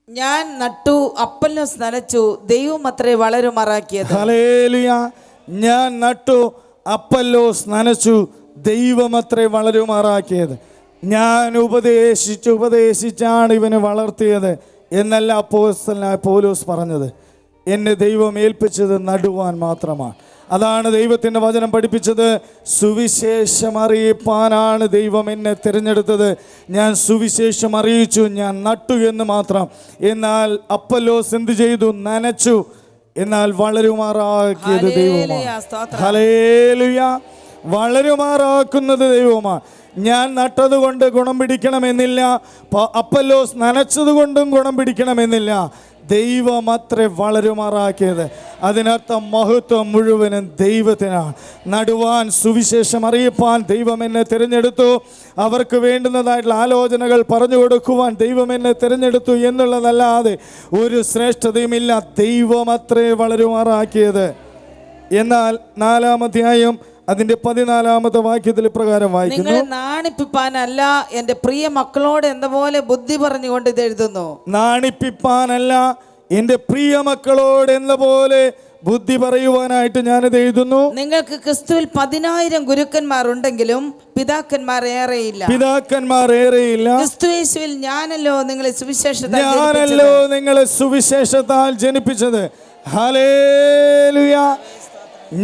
ഞാൻ നട്ടു, അപ്പല്ലോസ് നനച്ചു, ദൈവം അത്രേ വളരുമാറാക്കിയത്. ഹല്ലേലൂയ. ഞാൻ നട്ടു, അപ്പല്ലോസ് നനച്ചു, ദൈവം അത്രേ വളരുമാറാക്കിയത്. ഞാൻ ഉപദേശിച്ചാണ് ഇവനെ വളർത്തിയത് എന്നല്ല അപ്പോസ്തലനായ പൗലോസ് പറഞ്ഞത്. എന്നെ ദൈവം ഏൽപ്പിച്ചത് നടുവാൻ മാത്രമാണ്. അതാണ് ദൈവത്തിൻ്റെ വചനം പഠിപ്പിച്ചത്. സുവിശേഷം അറിയിപ്പാനാണ് ദൈവം എന്നെ തിരഞ്ഞെടുത്തത്. ഞാൻ സുവിശേഷം അറിയിച്ചു, ഞാൻ നട്ടു എന്ന് മാത്രം. എന്നാൽ അപ്പല്ലോസ് എന്ത് ചെയ്തു? നനച്ചു. എന്നാൽ വളരുമാറാക്കിയത് ദൈവമാണ്. ഹല്ലേലൂയ. വളരുമാറാക്കുന്നത് ദൈവമാണ്. ഞാൻ നട്ടതുകൊണ്ട് ഗുണം പിടിക്കണമെന്നില്ല, അപ്പല്ലോസ് നനച്ചതുകൊണ്ടും ഗുണം പിടിക്കണമെന്നില്ല. ദൈവം അത്രേ വളരുമാറാക്കിയത്. അതിനർത്ഥം മഹത്വം മുഴുവനും ദൈവത്തിനാണ്. നടുവാൻ, സുവിശേഷം അറിയിപ്പാൻ ദൈവം എന്നെ തിരഞ്ഞെടുത്തു. അവർക്ക് വേണ്ടുന്നതായിട്ടുള്ള ആലോചനകൾ പറഞ്ഞു കൊടുക്കുവാൻ ദൈവം എന്നെ തിരഞ്ഞെടുത്തു എന്നുള്ളതല്ലാതെ ഒരു ശ്രേഷ്ഠതയുമില്ല. ദൈവം അത്രേ വളരുമാറാക്കിയത്. എന്നാൽ 4-ാം അധ്യായം അതിന്റെ 14-ാമത്തെ വാക്യത്തിൽ പ്രകാരം വായിക്കുന്നു, നിങ്ങളെ നാണിപ്പിപ്പാനല്ല എൻ്റെ പ്രിയ മക്കളോട് എന്ന പോലെ ബുദ്ധി പറഞ്ഞുകൊണ്ട് ഇത് എഴുതുന്നു. നാണിപ്പിപ്പാനല്ല എൻ്റെ പ്രിയ മക്കളോട് എന്ന പോലെ ബുദ്ധി പറയുവാനായിട്ട് ഞാനിത് എഴുതുന്നു. നിങ്ങൾക്ക് ക്രിസ്തുവിൽ 10,000 ഗുരുക്കന്മാർ ഉണ്ടെങ്കിലും പിതാക്കന്മാർ ഏറെയില്ല. ക്രിസ്തുയേശുവിൽ ഞാനല്ലോ നിങ്ങളെ സുവിശേഷത്താൽ ജനിപ്പിച്ചത്. ഹല്ലേലൂയ.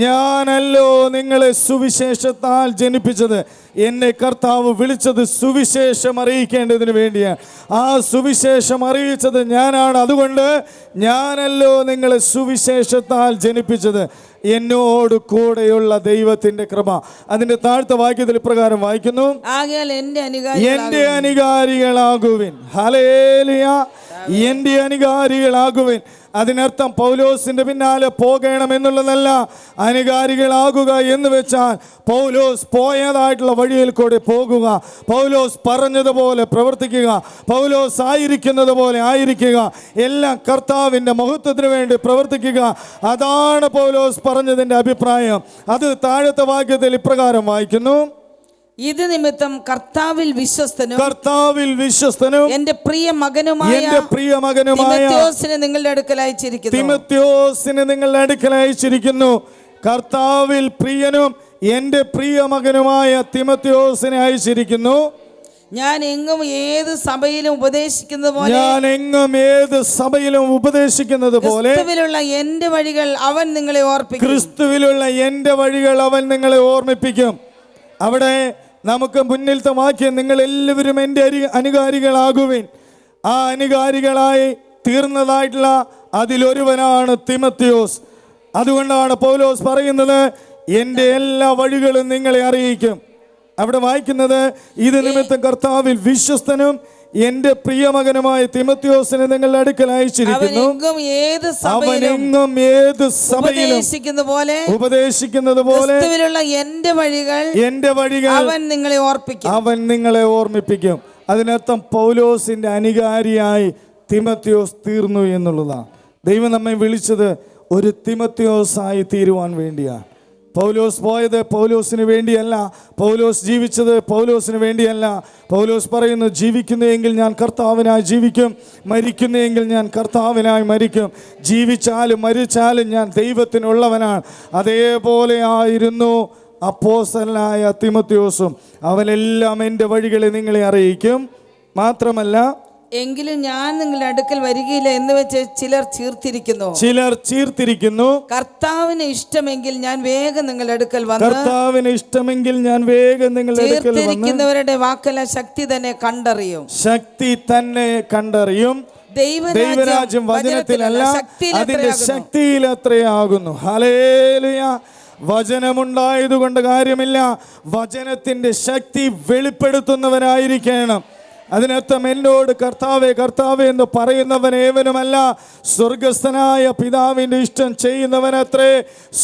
ഞാനല്ലോ നിങ്ങളെ സുവിശേഷത്താൽ ജനിപ്പിച്ചത്. എന്നെ കർത്താവ് വിളിച്ചത് സുവിശേഷം അറിയിക്കേണ്ടതിന് വേണ്ടിയാണ്. ആ സുവിശേഷം അറിയിച്ചത് ഞാനാണ്. അതുകൊണ്ട് ഞാനല്ലോ നിങ്ങളെ സുവിശേഷത്താൽ ജനിപ്പിച്ചത്. എന്നോട് കൂടെയുള്ള ദൈവത്തിന്റെ കൃപ. അതിന്റെ താഴ്ത്ത വാക്യത്തിൽ പ്രകാരം വായിക്കുന്നു, ആകയാൽ എന്റെ അനുകാരികളാകുവിൻ. ഹല്ലേലൂയ. എന്റെ അനുകാരികളാകുവിൻ. അതിനർത്ഥം പൗലോസിന്റെ പിന്നാലെ പോകണമെന്നുള്ളതല്ല. അനുകാരികളാകുക എന്ന് വെച്ചാൽ പൗലോസ് പോയതായിട്ടുള്ള വഴിയിൽ കൂടെ പോകുക, പൗലോസ് പറഞ്ഞതുപോലെ പ്രവർത്തിക്കുക, പൗലോസ് ആയിരിക്കുന്നത് പോലെ ആയിരിക്കുക, എല്ലാം കർത്താവിൻ്റെ മഹത്വത്തിന് വേണ്ടി പ്രവർത്തിക്കുക. അതാണ് പൗലോസ് പറഞ്ഞതിൻ്റെ അഭിപ്രായം. അത് താഴത്തെ വാക്യത്തിൽ ഇപ്രകാരം വായിക്കുന്നു, ഇത് നിമിത്തം കർത്താവിൽ വിശ്വസ്തനും എൻ്റെ പ്രിയ മകനുമായ തിമോഥെയോസിനെ നിങ്ങളുടെ അടുക്കൽ അയച്ചിരിക്കുന്നു. കർത്താവിൽ പ്രിയനും എൻ്റെ പ്രിയ മകനുമായ തിമോഥെയോസിനെ അയച്ചിരിക്കുന്നു. ഞാൻ എങ്ങും ഏത് സഭയിലും ഉപദേശിക്കുന്നത് പോലെ ക്രിസ്തുവിലുള്ള എൻ്റെ വഴികൾ അവൻ നിങ്ങളെ ഓർമ്മിപ്പിക്കും. അവിടെ നമുക്ക് മുന്നിലത്തെ വാക്യം, നിങ്ങൾ എല്ലാവരും എൻ്റെ അനുകാരികളാകുവിൻ. ആ അനുകാരികളായി തീർന്നതായിട്ടുള്ള അതിലൊരുവനാണ് തിമോഥെയോസ്. അതുകൊണ്ടാണ് പൗലോസ് പറയുന്നത്, എൻ്റെ എല്ലാ വഴികളും നിങ്ങളെ അറിയിക്കും. അവിടെ വായിക്കുന്നത്, ഇത് നിമിത്തം കർത്താവിൽ വിശ്വസ്തനും എൻ്റെ പ്രിയമകനുമായ തിമോഥെയോസിനെ നിങ്ങളുടെ അടുക്കൽ അയച്ചിരിക്കുന്നു. അവനെങ്ങും ഏത് സഭയിലും ഉപദേശിക്കുന്നത് പോലെ എൻ്റെ വഴികൾ അവൻ നിങ്ങളെ ഓർമ്മിപ്പിക്കും. അതിനർത്ഥം പൗലോസിന്റെ അനുകാരിയായി തിമോഥെയോസ് തീർന്നു എന്നുള്ളതാണ്. ദൈവം നമ്മെ വിളിച്ചത് ഒരു തിമോഥെയോസായി തീരുവാൻ വേണ്ടിയാണ്. പൗലോസ് പോയത് പൗലോസിന് വേണ്ടിയല്ല, പൗലോസ് ജീവിച്ചത് പൗലോസിന് വേണ്ടിയല്ല. പൗലോസ് പറയുന്നു, ജീവിക്കുന്നെങ്കിൽ ഞാൻ കർത്താവിനായി ജീവിക്കും, മരിക്കുന്നെങ്കിൽ ഞാൻ കർത്താവിനായി മരിക്കും. ജീവിച്ചാലും മരിച്ചാലും ഞാൻ ദൈവത്തിനുള്ളവനാണ്. അതേപോലെ ആയിരുന്നു അപ്പോസ്തലനായ തിമോഥെയോസും. അവനെല്ലാം എൻ്റെ വഴികളെ നിങ്ങളെ അറിയിക്കും. മാത്രമല്ല, എങ്കിലും ഞാൻ നിങ്ങളുടെ അടുക്കൽ വരികയില്ല എന്ന് വെച്ച് ചിലർ ചീർത്തിരിക്കുന്നു. കർത്താവിന് ഇഷ്ടമെങ്കിൽ ഞാൻ വേഗം നിങ്ങളുടെ അടുക്കൽ വന്ന് ചീർത്തിരിക്കുന്നവരുടെ വാക്കല്ല ശക്തി തന്നെ കണ്ടറിയും. ദൈവരാജ്യം വചനത്തിലല്ല, അതിന്റെ ശക്തിയിൽ അത്രയാകുന്നു. ഹല്ലേലൂയ. വചനമുണ്ടായതുകൊണ്ട് കാര്യമില്ല, വചനത്തിന്റെ ശക്തി വെളിപ്പെടുത്തുന്നവനായിരിക്കണം. അതിനർത്ഥം എന്നോട് കർത്താവേ കർത്താവേ എന്ന് പറയുന്നവൻ ഏവനുമല്ല, സ്വർഗസ്ഥനായ പിതാവിൻ്റെ ഇഷ്ടം ചെയ്യുന്നവനത്രേ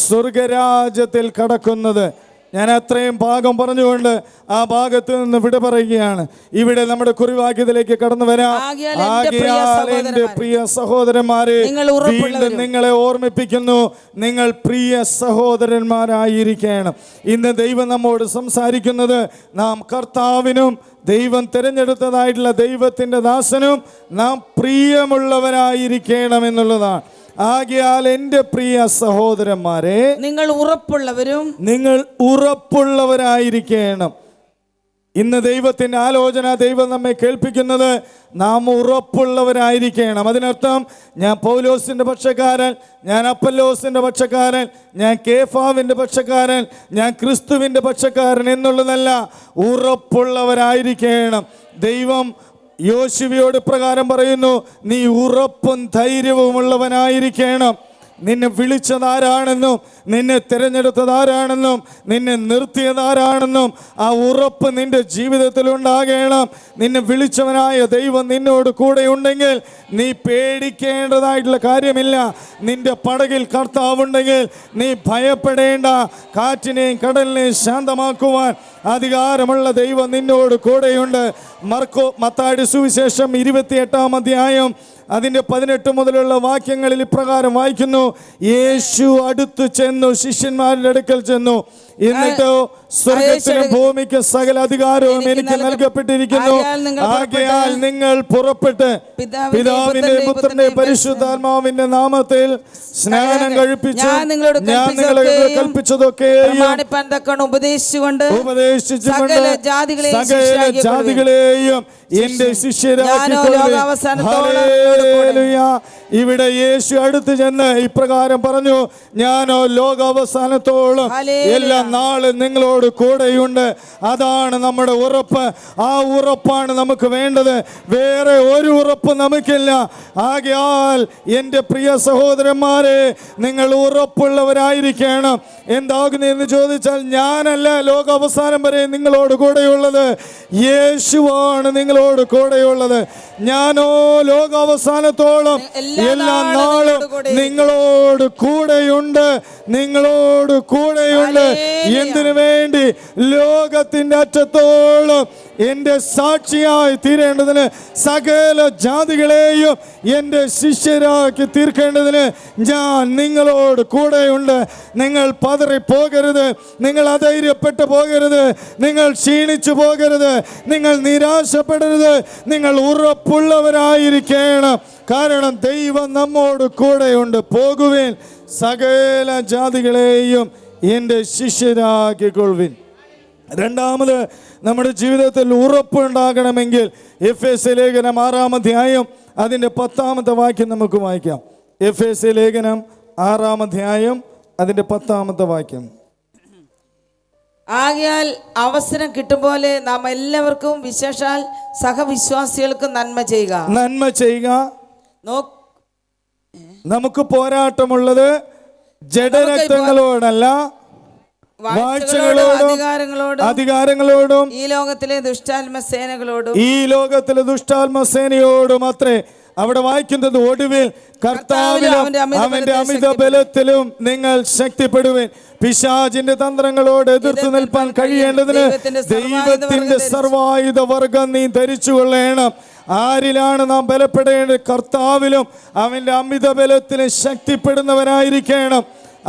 സ്വർഗരാജ്യത്തിൽ കടക്കുന്നത്. ഞാൻ അത്രയും ഭാഗം പറഞ്ഞുകൊണ്ട് ആ ഭാഗത്ത് നിന്ന് വിട പറയുകയാണ്. ഇവിടെ നമ്മുടെ കുറിവാക്യത്തിലേക്ക് കടന്നു വരാം. ആകയാൽ എൻ്റെ പ്രിയ സഹോദരന്മാരെ, വീണ്ടും നിങ്ങളെ ഓർമ്മിപ്പിക്കുന്നു, നിങ്ങൾ പ്രിയ സഹോദരന്മാരായിരിക്കണം. ഇന്ന് ദൈവം നമ്മോട് സംസാരിക്കുന്നത്, നാം കർത്താവിനും ദൈവം തിരഞ്ഞെടുത്തതായിട്ടുള്ള ദൈവത്തിൻ്റെ ദാസനും നാം പ്രിയമുള്ളവരായിരിക്കണം എന്നുള്ളതാണ്. ആകയാൽ എൻ്റെ പ്രിയ സഹോദരന്മാരെ, നിങ്ങൾ ഉറപ്പുള്ളവരായിരിക്കണം. ഇന്ന് ദൈവത്തിൻ്റെ ആലോചന, ദൈവം നമ്മെ കേൾപ്പിക്കുന്നത് നാം ഉറപ്പുള്ളവരായിരിക്കണം. അതിനർത്ഥം ഞാൻ പൗലോസിൻ്റെ പക്ഷക്കാരൻ, ഞാൻ അപ്പല്ലോസിൻ്റെ പക്ഷക്കാരൻ, ഞാൻ കേഫാവിൻ്റെ പക്ഷക്കാരൻ, ഞാൻ ക്രിസ്തുവിൻ്റെ പക്ഷക്കാരൻ എന്നുള്ളതല്ല. ഉറപ്പുള്ളവരായിരിക്കണം. ദൈവം യോശുവയോട് പ്രകാരം പറയുന്നു, നീ ഉറപ്പും ധൈര്യവുമുള്ളവനായിരിക്കണം. നിന്നെ വിളിച്ചതാരാണെന്നും നിന്നെ തിരഞ്ഞെടുത്തതാരാണെന്നും നിന്നെ നിർത്തിയതാരാണെന്നും ആ ഉറപ്പ് നിന്റെ ജീവിതത്തിൽ ഉണ്ടാകണം. നിന്നെ വിളിച്ചവനായ ദൈവം നിന്നോട് കൂടെ ഉണ്ടെങ്കിൽ നീ പേടിക്കേണ്ടതായിട്ടുള്ള കാര്യമില്ല. നിന്റെ പടകിൽ കർത്താവുണ്ടെങ്കിൽ നീ ഭയപ്പെടേണ്ട. കാറ്റിനെയും കടലിനെയും ശാന്തമാക്കുവാൻ അധികാരമുള്ള ദൈവം നിന്നോട് കൂടെയുണ്ട്. മത്തായിയുടെ സുവിശേഷം 28-ാം അധ്യായം അതിൻ്റെ 18 മുതലുള്ള വാക്യങ്ങളിൽ ഇപ്രകാരം വായിക്കുന്നു, യേശു അടുത്ത് ചെന്നു, ശിഷ്യന്മാരുടെ അടുക്കൽ ചെന്നു, എന്നിട്ടോ സ്വർഗത്തിനും ഭൂമിക്ക് സകല അധികാരവും എനിക്ക് നൽകപ്പെട്ടിരിക്കുന്നു. ആകയാൽ നിങ്ങൾ പുറപ്പെട്ട് പിതാവിന്റെ പുത്രന്റെ പരിശുദ്ധാത്മാവിന്റെ നാമത്തിൽ സ്നാനം കഴിപ്പിച്ച് ഞാൻ നിങ്ങളെ കൽപ്പിച്ചതൊക്കെയും ഉപദേശിച്ചുകൊണ്ട് സകല ജാതികളെയും എന്റെ ശിഷ്യരാക്കിക്കൊള്ളുവിൻ. ഇവിടെ യേശു അടുത്ത് ചെന്ന് ഇപ്രകാരം പറഞ്ഞു, ഞാനോ ലോകാവസാനത്തോളം എല്ലാ നാളും നിങ്ങളോട് കൂടെയുണ്ട്. അതാണ് നമ്മുടെ ഉറപ്പ്. ആ ഉറപ്പാണ് നമുക്ക് വേണ്ടത്. വേറെ ഒരു ഉറപ്പ് നമുക്കില്ല. ആകയാൽ എൻ്റെ പ്രിയ സഹോദരന്മാരെ, നിങ്ങൾ ഉറപ്പുള്ളവരായിരിക്കണം. എന്താകുന്നു എന്ന് ചോദിച്ചാൽ, ഞാനല്ല ലോകാവസാനം വരെ നിങ്ങളോട് കൂടെയുള്ളത്, യേശുവാണ് നിങ്ങളോട് കൂടെയുള്ളത്. ഞാനോ ലോകാവസാനത്തോളം എല്ലാ നാളും നിങ്ങളോട് കൂടെയുണ്ട്, നിങ്ങളോട് കൂടെയുണ്ട്. എന്തിനു വേണ്ടി? ലോകത്തിന്റെ അറ്റത്തോളം എൻ്റെ സാക്ഷിയായി തീരേണ്ടതിന്, സകല ജാതികളെയും എൻ്റെ ശിഷ്യരാക്കി തീർക്കേണ്ടതിന് ഞാൻ നിങ്ങളോട് കൂടെയുണ്ട്. നിങ്ങൾ പതറിപ്പോകരുത്, നിങ്ങൾ അധൈര്യപ്പെട്ടു പോകരുത്, നിങ്ങൾ ക്ഷീണിച്ചു പോകരുത്, നിങ്ങൾ നിരാശപ്പെടരുത്. നിങ്ങൾ ഉറപ്പുള്ളവരായിരിക്കണം. കാരണം ദൈവം നമ്മോട് കൂടെയുണ്ട്. പോകുവിൻ, സകല ജാതികളെയും എൻ്റെ ശിഷ്യരാക്കിക്കൊള്ളുവിൻ. രണ്ടാമത്, നമ്മുടെ ജീവിതത്തിൽ ഉറപ്പുണ്ടാകണമെങ്കിൽ എഫേസ്യ ലേഖനം 6-ാം അധ്യായം അതിൻ്റെ 10-ാമത്തെ വാക്യം നമുക്ക് വായിക്കാം. എഫേസ്യ ലേഖനം 6-ാം അധ്യായം അതിൻ്റെ 10-ാമത്തെ വാക്യം. ആകയാൽ അവസരം കിട്ടും പോലെ നാം എല്ലാവർക്കും, വിശേഷാൽ സഹവിശ്വാസികൾക്കും നന്മ ചെയ്യുക. നമുക്ക് പോരാട്ടമുള്ളത് ജഡരക്തങ്ങളോടല്ല, അധികാരങ്ങളോടും ഈ ലോകത്തിലെ ദുഷ്ടാത്മസേനയോടും അത്രേ. അവിടെ വായിക്കുന്നത്, ഒടുവിൽ കർത്താവിലും അവന്റെ അമിത ബലത്തിലും നിങ്ങൾ ശക്തിപ്പെടുവിൻ. പിശാചിന്റെ തന്ത്രങ്ങളോട് എതിർത്ത് നിൽപ്പാൻ കഴിയേണ്ടതിന് ദൈവത്തിന്റെ സർവായുധ വർഗം നീ ധരിച്ചുകൊള്ളണം. ആരിലാണ് നാം ബലപ്പെടേണ്ടത്? കർത്താവിലും അവന്റെ അമിത ബലത്തിലും ശക്തിപ്പെടുന്നവരായിരിക്കണം.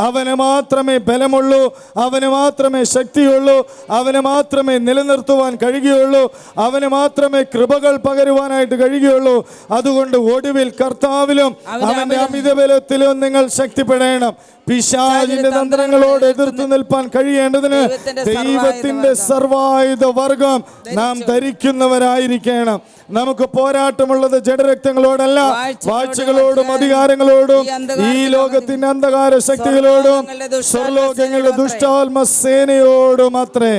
അവന് മാത്രമേ ബലമുള്ളൂ, അവന് മാത്രമേ ശക്തിയുള്ളൂ, അവന് മാത്രമേ നിലനിർത്തുവാൻ കഴിയുകയുള്ളൂ, അവന് മാത്രമേ കൃപകൾ പകരുവാനായിട്ട് കഴിയുകയുള്ളൂ. അതുകൊണ്ട് ഒടുവിൽ കർത്താവിലും അവന്റെ അമിത ബലത്തിലും നിങ്ങൾ ശക്തിപ്പെടണം. പിശാചിന്റെ തന്ത്രങ്ങളോട് എതിർത്ത് നിൽപ്പാൻ കഴിയേണ്ടതിന് ദൈവത്തിന്റെ സർവായുധ വർഗം നാം ധരിക്കുന്നവരായിരിക്കണം. നമുക്ക് പോരാട്ടമുള്ളത് ജഡരക്തങ്ങളോടല്ല, വാഴ്ചകളോടും അധികാരങ്ങളോടും ഈ ലോകത്തിന്റെ അന്ധകാര ശക്തികളോടും സ്വർലോകങ്ങളുടെ ദുഷ്ടാത്മസേനയോടും അത്രേ.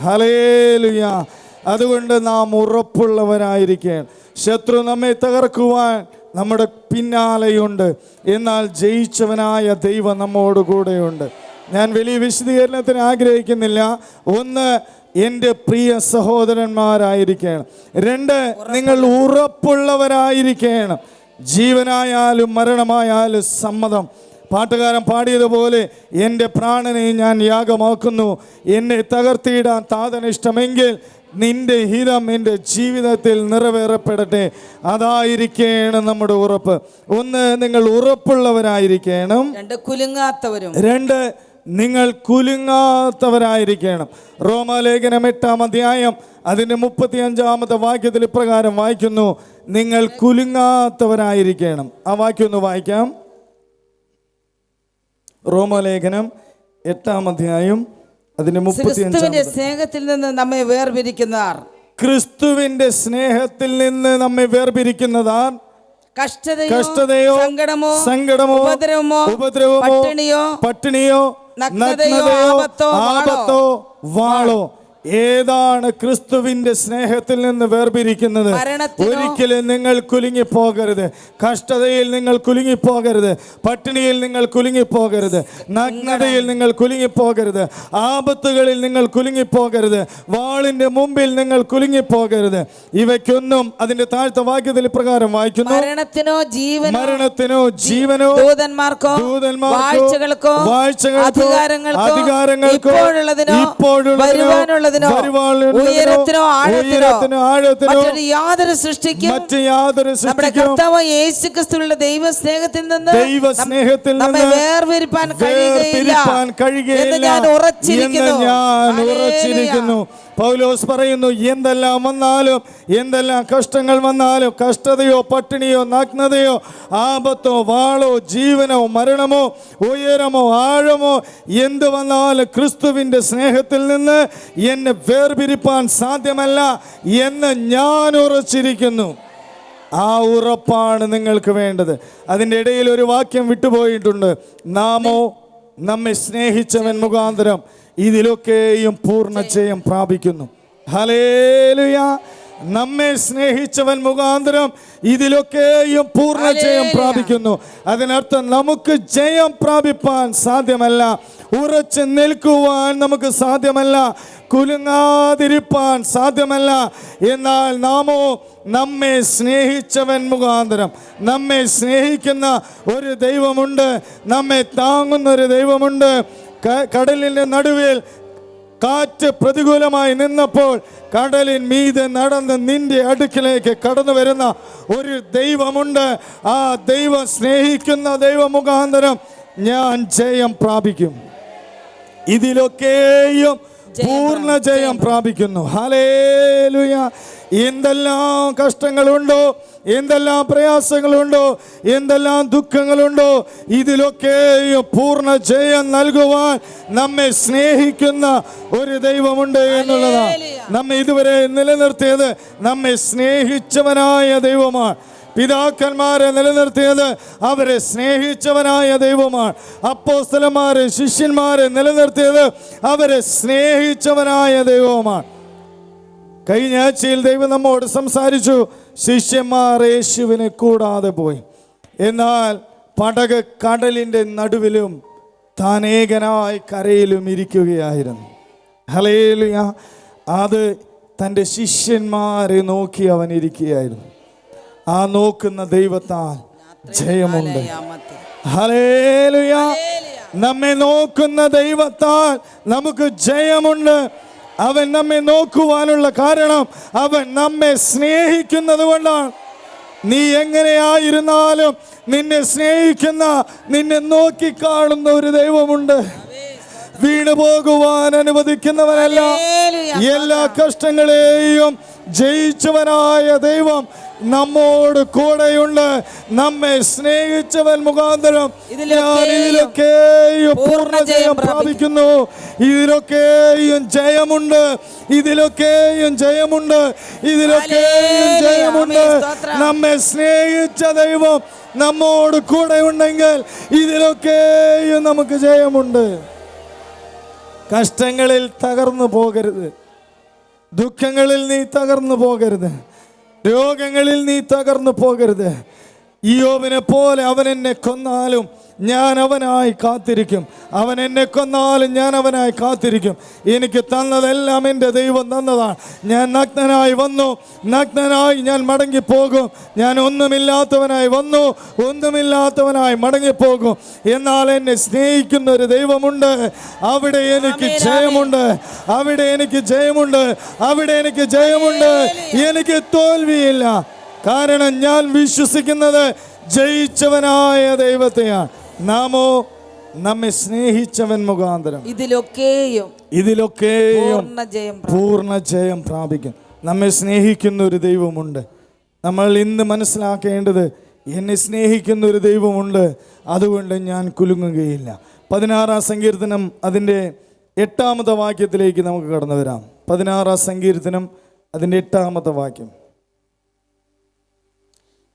ഹല്ലേലൂയ. അതുകൊണ്ട് നാം ഉറപ്പുള്ളവരായിരിക്കണം. ശത്രു നമ്മെ തകർക്കുവാൻ നമ്മുടെ പിന്നാലെയുണ്ട്, എന്നാൽ ജയിച്ചവനായ ദൈവം നമ്മോട് കൂടെയുണ്ട്. ഞാൻ വലിയ വിശദീകരണത്തിന് ആഗ്രഹിക്കുന്നില്ല. ഒന്ന്, എൻ്റെ പ്രിയ സഹോദരന്മാരായിരിക്കണം. രണ്ട്, നിങ്ങൾ ഉറപ്പുള്ളവരായിരിക്കണം. ജീവനായാലും മരണമായാലും സമ്മതം. പാട്ടുകാരൻ പാടിയതുപോലെ, എൻ്റെ പ്രാണനെ ഞാൻ യാഗമാക്കുന്നു, എന്നെ തകർത്തിയിടാൻ താതനിഷ്ടമെങ്കിൽ നിന്റെ ഹിതം എൻ്റെ ജീവിതത്തിൽ നിറവേറപ്പെടട്ടെ. അതായിരിക്കണം നമ്മുടെ ഉറപ്പ്. ഒന്ന്, നിങ്ങൾ ഉറപ്പുള്ളവരായിരിക്കണം. രണ്ട്, നിങ്ങൾ കുലുങ്ങാത്തവരായിരിക്കണം. റോമാലേഖനം 8-ാം അധ്യായം അതിൻ്റെ 35-ാമത്തെ വാക്യത്തിൽ ഇപ്രകാരം വായിക്കുന്നു, നിങ്ങൾ കുലുങ്ങാത്തവരായിരിക്കണം. ആ വാക്യം ഒന്ന് വായിക്കാം. റോമാലേഖനം 8-ാം അധ്യായം അതിന്റെ 35. സ്നേഹത്തിൽ നിന്ന് നമ്മെ വേർപിരിക്കുന്നതാർ. ക്രിസ്തുവിന്റെ സ്നേഹത്തിൽ നിന്ന് നമ്മെ വേർപിരിക്കുന്നതാർ കഷ്ടതയോ സങ്കടമോ ഉപദ്രവമോ പട്ടിണിയോ നഗ്നതയോ ആപത്തോ വാളോ. ഏതാണ് ക്രിസ്തുവിന്റെ സ്നേഹത്തിൽ നിന്ന് വേർപിരിക്കുന്നത്? ഒരിക്കലും നിങ്ങൾ കുലുങ്ങിപ്പോകരുത്. കഷ്ടതയിൽ നിങ്ങൾ കുലുങ്ങിപ്പോകരുത്, പട്ടിണിയിൽ നിങ്ങൾ കുലുങ്ങിപ്പോകരുത്, നഗ്നതയിൽ നിങ്ങൾ കുലുങ്ങിപ്പോകരുത്, ആപത്തുകളിൽ നിങ്ങൾ കുലുങ്ങിപ്പോകരുത്, വാളിന്റെ മുമ്പിൽ നിങ്ങൾ കുലുങ്ങിപ്പോകരുത്. ഇവയ്ക്കൊന്നും അതിന്റെ താഴ്ത്ത വാക്യത്തിൽ ഇപ്രകാരം വായിക്കുന്നു, മരണത്തിനോ ജീവനോ ദൂതന്മാർക്കോ വാഴ്ചകൾക്കോ അധികാരങ്ങൾക്കോ ഇപ്പോഴുള്ളതിനോ വരുവാനുള്ളതിനോ ഉയരത്തിനോ ആഴത്തിനോ മറ്റൊരു യാതൊരു സൃഷ്ടിക്കും നമ്മുടെ കർത്താവ് യേശുക്രിസ്തുവിലുള്ള ദൈവസ്നേഹത്തിൽ നിന്ന് നമ്മെ വേർപിരിപ്പാൻ കഴിയുകയില്ല എന്ന് ഞാൻ ഉറച്ചിരിക്കുന്നു. പൗലോസ് പറയുന്നു, എന്തെല്ലാം വന്നാലും, എന്തെല്ലാം കഷ്ടങ്ങൾ വന്നാലും, കഷ്ടതയോ പട്ടിണിയോ നഗ്നതയോ ആപത്തോ വാളോ ജീവനോ മരണമോ ഉയരമോ ആഴമോ എന്ത് വന്നാലും ക്രിസ്തുവിൻ്റെ സ്നേഹത്തിൽ നിന്ന് എന്നെ വേർപിരിപ്പാൻ സാധ്യമല്ല എന്ന് ഞാൻ ഉറച്ചിരിക്കുന്നു. ആ ഉറപ്പാണ് നിങ്ങൾക്ക് വേണ്ടത്. അതിൻ്റെ ഇടയിൽ ഒരു വാക്യം വിട്ടുപോയിട്ടുണ്ട്. നാമോ നമ്മെ സ്നേഹിച്ചവൻ മുഖാന്തരം ഇതിലൊക്കെയും പൂർണ്ണ ജയം പ്രാപിക്കുന്നു. ഹല്ലേലൂയ. നമ്മെ സ്നേഹിച്ചവൻ മുഖാന്തരം ഇതിലൊക്കെയും പൂർണ്ണ ജയം പ്രാപിക്കുന്നു. അതിനർത്ഥം നമുക്ക് ജയം പ്രാപിപ്പാൻ സാധ്യമല്ല, ഉറച്ചു നിൽക്കുവാൻ നമുക്ക് സാധ്യമല്ല, കുലുങ്ങാതിരിപ്പാൻ സാധ്യമല്ല. എന്നാൽ നാമോ നമ്മെ സ്നേഹിച്ചവൻ മുഖാന്തരം, നമ്മെ സ്നേഹിക്കുന്ന ഒരു ദൈവമുണ്ട്, നമ്മെ താങ്ങുന്ന ഒരു ദൈവമുണ്ട്. കടലിൻ്റെ നടുവിൽ കാറ്റ് പ്രതികൂലമായി നിന്നപ്പോൾ കടലിൻ മീതെ നടന്ന് നിന്റെ അടുക്കിലേക്ക് കടന്നു വരുന്ന ഒരു ദൈവമുണ്ട്. ആ ദൈവം സ്നേഹിക്കുന്ന ദൈവ മുഖാന്തരം ഞാൻ ജയം പ്രാപിക്കും. ഇതിലൊക്കെയും പൂർണ്ണ ജയം പ്രാപിക്കുന്നു. ഹല്ലേലൂയ. എന്തെല്ലാം കഷ്ടങ്ങളുണ്ടോ, എന്തെല്ലാം പ്രയാസങ്ങളുണ്ടോ, എന്തെല്ലാം ദുഃഖങ്ങളുണ്ടോ, ഇതിലൊക്കെയും പൂർണ്ണ ജയം നൽകുവാൻ നമ്മെ സ്നേഹിക്കുന്ന ഒരു ദൈവമുണ്ട് എന്നുള്ളതാണ്. നമ്മെ ഇതുവരെ നിലനിർത്തിയത് നമ്മെ സ്നേഹിച്ചവനായ ദൈവമാണ്. പിതാക്കന്മാരെ നിലനിർത്തിയത് അവരെ സ്നേഹിച്ചവനായ ദൈവമാണ്. അപ്പോസ്തലന്മാരെ ശിഷ്യന്മാരെ നിലനിർത്തിയത് അവരെ സ്നേഹിച്ചവനായ ദൈവമാണ്. കഴിഞ്ഞ ആഴ്ചയിൽ ദൈവം നമ്മോട് സംസാരിച്ചു. ശിഷ്യന്മാർ യേശുവിനെ കൂടാതെ പോയി. എന്നാൽ പടക് കടലിൻ്റെ നടുവിലും താൻ ഏകനായി കരയിലും ഇരിക്കുകയായിരുന്നു. ഹല്ലേലൂയ. അത് തൻ്റെ ശിഷ്യന്മാരെ നോക്കി അവൻ ഇരിക്കുകയായിരുന്നു. ആ നോക്കുന്ന ദൈവത്താൽ ജയമുണ്ട്. ഹല്ലേലൂയ. നമ്മെ നോക്കുന്ന ദൈവത്താൽ നമുക്ക് ജയമുണ്ട്. അവൻ നമ്മെ നോക്കുവാനുള്ള കാരണം അവൻ നമ്മെ സ്നേഹിക്കുന്നത് കൊണ്ടാണ്. നീ എങ്ങനെയായിരുന്നാലും നിന്നെ സ്നേഹിക്കുന്ന, നിന്നെ നോക്കിക്കാണുന്ന ഒരു ദൈവമുണ്ട്. വീണു പോകുവാൻ അനുവദിക്കുന്നവനല്ല. എല്ലാ കഷ്ടങ്ങളെയും ജയിച്ചവനായ ദൈവം നമ്മോട് കൂടെയുണ്ട്. നമ്മെ സ്നേഹിച്ചവൻ മുഖാന്തരം ഞാൻ ഇതിലൊക്കെയും പൂർണ്ണ ജയം പ്രാപിക്കുന്നു. ഇതിലൊക്കെയും ജയമുണ്ട്, ഇതിലൊക്കെയും ജയമുണ്ട്, ഇതിലൊക്കെയും ജയമുണ്ട്. നമ്മെ സ്നേഹിച്ച ദൈവം നമ്മോട് കൂടെ ഉണ്ടെങ്കിൽ ഇതിലൊക്കെയും നമുക്ക് ജയമുണ്ട്. കഷ്ടങ്ങളിൽ തകർന്നു പോകരുത്, ദുഃഖങ്ങളിൽ നീ തകർന്നു പോകരുത്, രോഗങ്ങളിൽ നീ തകർന്നു പോകരുത്. ഇയ്യോബിനെ പോലെ അവൻ എന്നെ കൊന്നാലും ഞാൻ അവനായി കാത്തിരിക്കും. അവൻ എന്നെ കൊന്നാലും ഞാൻ അവനായി കാത്തിരിക്കും. എനിക്ക് തന്നതെല്ലാം എൻ്റെ ദൈവം തന്നതാണ്. ഞാൻ നഗ്നനായി വന്നു, നഗ്നനായി ഞാൻ മടങ്ങിപ്പോകും. ഞാൻ ഒന്നുമില്ലാത്തവനായി വന്നു, ഒന്നുമില്ലാത്തവനായി മടങ്ങിപ്പോകും. എന്നാൽ എന്നെ സ്നേഹിക്കുന്ന ഒരു ദൈവമുണ്ട്. അവിടെ എനിക്ക് ജയമുണ്ട്, അവിടെ എനിക്ക് ജയമുണ്ട്, അവിടെ എനിക്ക് ജയമുണ്ട്. എനിക്ക് തോൽവിയില്ല. കാരണം ഞാൻ വിശ്വസിക്കുന്നത് ജയിച്ചവനായ ദൈവത്തെയാണ്. നാമോ നമ്മെ സ്നേഹിച്ചവൻ മുഖാന്തരം ഇതിലൊക്കെയും പൂർണ്ണ ജയം പ്രാപിക്കും. നമ്മെ സ്നേഹിക്കുന്ന ഒരു ദൈവമുണ്ട്. നമ്മൾ ഇന്ന് മനസ്സിലാക്കേണ്ടത്, എന്നെ സ്നേഹിക്കുന്ന ഒരു ദൈവമുണ്ട്, അതുകൊണ്ട് ഞാൻ കുലുങ്ങുകയില്ല. 16-ാം സങ്കീർത്തനം അതിൻ്റെ 8-ാമത്തെ വാക്യത്തിലേക്ക് നമുക്ക് കടന്നു വരാം. 16-ാം സങ്കീർത്തനം അതിൻ്റെ 8-ാമത്തെ വാക്യം.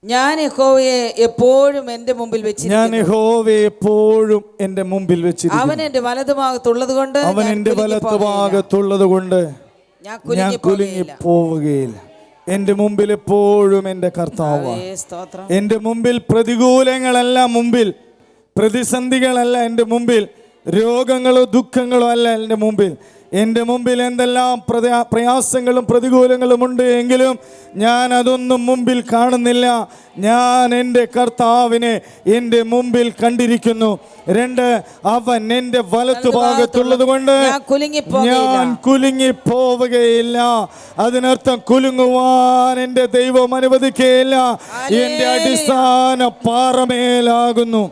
ഞാൻ യഹോവയെ എപ്പോഴും എൻ്റെ മുമ്പിൽ വെച്ചിരിക്കുന്നു. ഞാൻ യഹോവയെ എപ്പോഴും എൻ്റെ മുമ്പിൽ വെച്ചിരിക്കുന്നു. അവൻ എൻ്റെ വലതുഭാഗത്തുള്ളത് കൊണ്ട്, അവൻ എൻ്റെ വലത്തുഭാഗത്തുള്ളത് കൊണ്ട് ഞാൻ കുലുങ്ങി പോവുകയില്ല. എൻ്റെ മുമ്പിൽ എപ്പോഴും എൻ്റെ കർത്താവ്. എൻ്റെ മുമ്പിൽ പ്രതികൂലങ്ങളല്ല, മുമ്പിൽ പ്രതിസന്ധികളല്ല എൻ്റെ മുമ്പിൽ, രോഗങ്ങളോ ദുഃഖങ്ങളോ അല്ല എൻ്റെ മുമ്പിൽ. എൻ്റെ മുമ്പിൽ എന്തെല്ലാം പ്രയാസങ്ങളും പ്രതികൂലങ്ങളും ഉണ്ട് എങ്കിലും ഞാൻ അതൊന്നും മുമ്പിൽ കാണുന്നില്ല. ഞാൻ എൻ്റെ കർത്താവിനെ എൻ്റെ മുമ്പിൽ കണ്ടിരിക്കുന്നു. 2, അവൻ എൻ്റെ വലത്തുഭാഗത്തുള്ളത് കൊണ്ട് ഞാൻ കുലുങ്ങിപ്പോവുകയില്ല. അതിനർത്ഥം കുലുങ്ങുവാൻ എൻ്റെ ദൈവം അനുവദിക്കുകയില്ല. എൻ്റെ അടിസ്ഥാന പാറമേലാകുന്നു.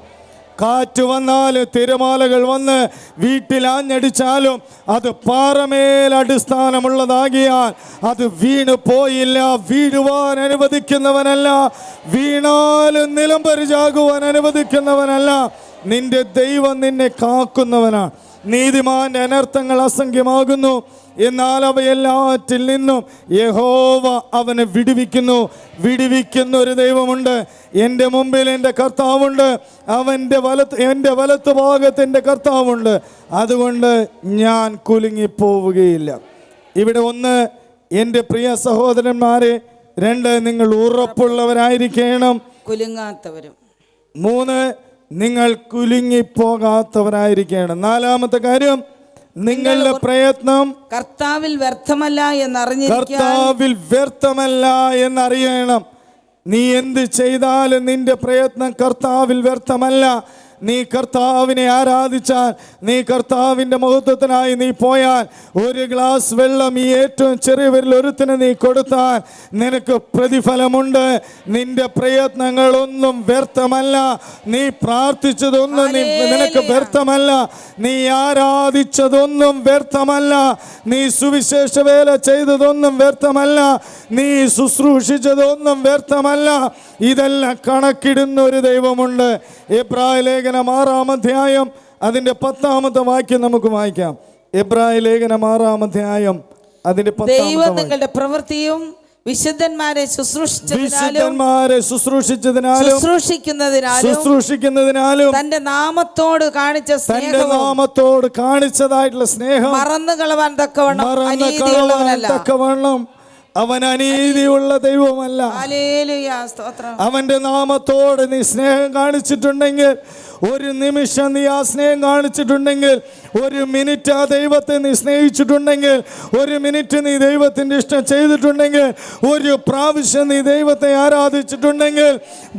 കാറ്റ് വന്നാലും തിരമാലകൾ വന്ന് വീട്ടിൽ ആഞ്ഞടിച്ചാലും അത് പാറമേൽ അടിസ്ഥാനമുള്ളതാകിയാൽ അത് വീണു പോയില്ല. വീഴുവാൻ അനുവദിക്കുന്നവനല്ല, വീണാലും നിലംപരിചാകുവാൻ അനുവദിക്കുന്നവനല്ല. നിന്റെ ദൈവം നിന്നെ കാക്കുന്നവനാണ്. നീതിമാന്റെ അനർത്ഥങ്ങൾ അസംഖ്യമാകുന്നു, എന്നാൽ അവയെല്ലാറ്റിൽ നിന്നും യഹോവ അവനെ വിടുവിക്കുന്ന ഒരു ദൈവമുണ്ട്. എൻ്റെ മുമ്പിൽ എൻ്റെ കർത്താവുണ്ട്, എൻ്റെ വലത്ത് ഭാഗത്ത് എൻ്റെ കർത്താവുണ്ട്. അതുകൊണ്ട് ഞാൻ കുലുങ്ങിപ്പോവുകയില്ല. ഇവിടെ 1, എൻ്റെ പ്രിയ സഹോദരന്മാരെ, 2, നിങ്ങൾ ഉറപ്പുള്ളവരായിരിക്കണം, കുലുങ്ങാത്തവരും. 3, നിങ്ങൾ കുലുങ്ങിപ്പോകാത്തവരായിരിക്കണം. 4-ാമത്തെ കാര്യം, നിങ്ങളുടെ പ്രയത്നം കർത്താവിൽ വ്യർത്ഥമല്ല എന്നറിയണം. നീ എന്ത് ചെയ്താലും നിന്റെ പ്രയത്നം കർത്താവിൽ വ്യർത്ഥമല്ല. നീ കർത്താവിനെ ആരാധിച്ചാൽ, നീ കർത്താവിൻ്റെ മഹത്വത്തിനായി നീ പോയാൽ, ഒരു ഗ്ലാസ് വെള്ളം ഈ ഏറ്റവും ചെറിയവരിൽ ഒരുത്തിന് നീ കൊടുത്താൽ നിനക്ക് പ്രതിഫലമുണ്ട്. നിന്റെ പ്രയത്നങ്ങളൊന്നും വ്യർത്ഥമല്ല. നീ പ്രാർത്ഥിച്ചതൊന്നും നിനക്ക് വ്യർത്ഥമല്ല. നീ ആരാധിച്ചതൊന്നും വ്യർത്ഥമല്ല. നീ സുവിശേഷ വേല ചെയ്തതൊന്നും വ്യർത്ഥമല്ല. നീ ശുശ്രൂഷിച്ചതൊന്നും വ്യർത്ഥമല്ല. ഇതെല്ലാം കണക്കിടുന്ന ഒരു ദൈവമുണ്ട്. എബ്രായ ലേഖനം 6-ാം അധ്യായം അതിൻ്റെ 10-ാമത്തെ വാക്യം നമുക്ക് വായിക്കാം. എബ്രായ ലേഖനം 6-ാം അധ്യായം അതിൻ്റെ 10-ാമത്തെ ദൈവം നിങ്ങളുടെ പ്രവൃത്തിയും വിശുദ്ധന്മാരെ ശുശ്രൂഷിക്കുന്നതിനാലും തന്റെ നാമത്തോട് കാണിച്ചതായിട്ടുള്ള സ്നേഹം മറന്നു കളവാൻ തക്കവണ്ണം അവൻ അനീതിയുള്ള ദൈവമല്ല. അവന്റെ നാമത്തോട് നീ സ്നേഹം കാണിച്ചിട്ടുണ്ടെങ്കിൽ, ഒരു നിമിഷം നീ ആ സ്നേഹം കാണിച്ചിട്ടുണ്ടെങ്കിൽ, ഒരു മിനിറ്റ് ആ ദൈവത്തെ നീ സ്നേഹിച്ചിട്ടുണ്ടെങ്കിൽ, ഒരു മിനിറ്റ് നീ ദൈവത്തിൻ്റെ ഇഷ്ടം ചെയ്തിട്ടുണ്ടെങ്കിൽ, ഒരു പ്രാവശ്യം നീ ദൈവത്തെ ആരാധിച്ചിട്ടുണ്ടെങ്കിൽ,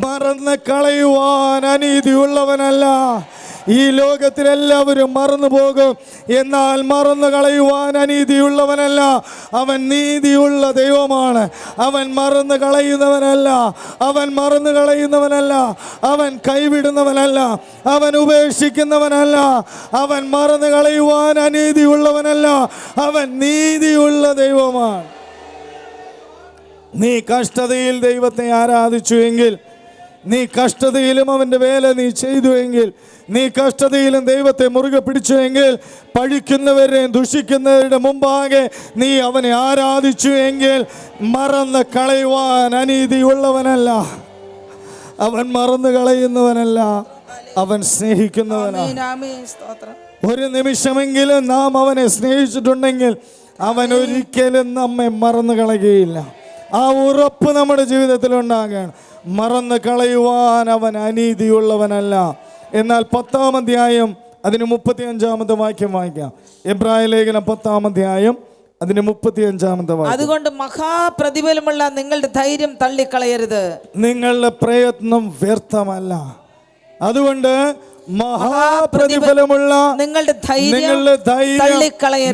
മറന്ന് കളയുവാൻ അനീതിയുള്ളവനല്ല. ഈ ലോകത്തിലെല്ലാവരും മറന്നു പോകും, എന്നാൽ മറന്നു കളയുവാൻ അനീതിയുള്ളവനല്ല. അവൻ നീതിയുള്ള ദൈവമാണ്. അവൻ മറന്നു കളയുന്നവനല്ല. അവൻ കൈവിടുന്നവനല്ല. അവൻ ഉപേക്ഷിക്കുന്നവനല്ല. അവൻ മറന്നു കളയുവാൻ അനീതിയുള്ളവനല്ല. അവൻ നീതിയുള്ള ദൈവമാണ്. നീ കഷ്ടതയിൽ ദൈവത്തെ ആരാധിച്ചുവെങ്കിൽ, നീ കഷ്ടതയിലും അവൻ്റെ വേല നീ ചെയ്തുവെങ്കിൽ, നീ കഷ്ടതയിലും ദൈവത്തെ മുറുകെ പിടിച്ചുവെങ്കിൽ, പഴിക്കുന്നവരെയും ദുഷിക്കുന്നവരുടെ മുമ്പാകെ നീ അവനെ ആരാധിച്ചു എങ്കിൽ, മറന്ന് കളയുവാൻ അനീതിയുള്ളവനല്ല. അവൻ മറന്നു കളയുന്നവനല്ല, അവൻ സ്നേഹിക്കുന്നവനാണ്. ഒരു നിമിഷമെങ്കിലും നാം അവനെ സ്നേഹിച്ചിട്ടുണ്ടെങ്കിൽ അവൻ ഒരിക്കലും നമ്മെ മറന്നു കളയുകയില്ല. ആ ഉറപ്പ് നമ്മുടെ ജീവിതത്തിൽ ഉണ്ടാകണം. മറന്നു കളയുവാൻ അവൻ അനീതിയുള്ളവനല്ല. എന്നാൽ 10-ാം അധ്യായം അതിന് 35-ാമത്തെ വാക്യം വായിക്കാം. എബ്രായ ലേഖനം 10-ാം അധ്യായം അതിന് 35-ാമത്തെ വാക്യം. അതുകൊണ്ട് മഹാപ്രതിഫലമുള്ള നിങ്ങളുടെ ധൈര്യം തള്ളിക്കളയരുത്. നിങ്ങളുടെ പ്രയത്നം വ്യർത്ഥമല്ല. അതുകൊണ്ട് മഹാപ്രതിഫലമുള്ള നിങ്ങളുടെ ധൈര്യം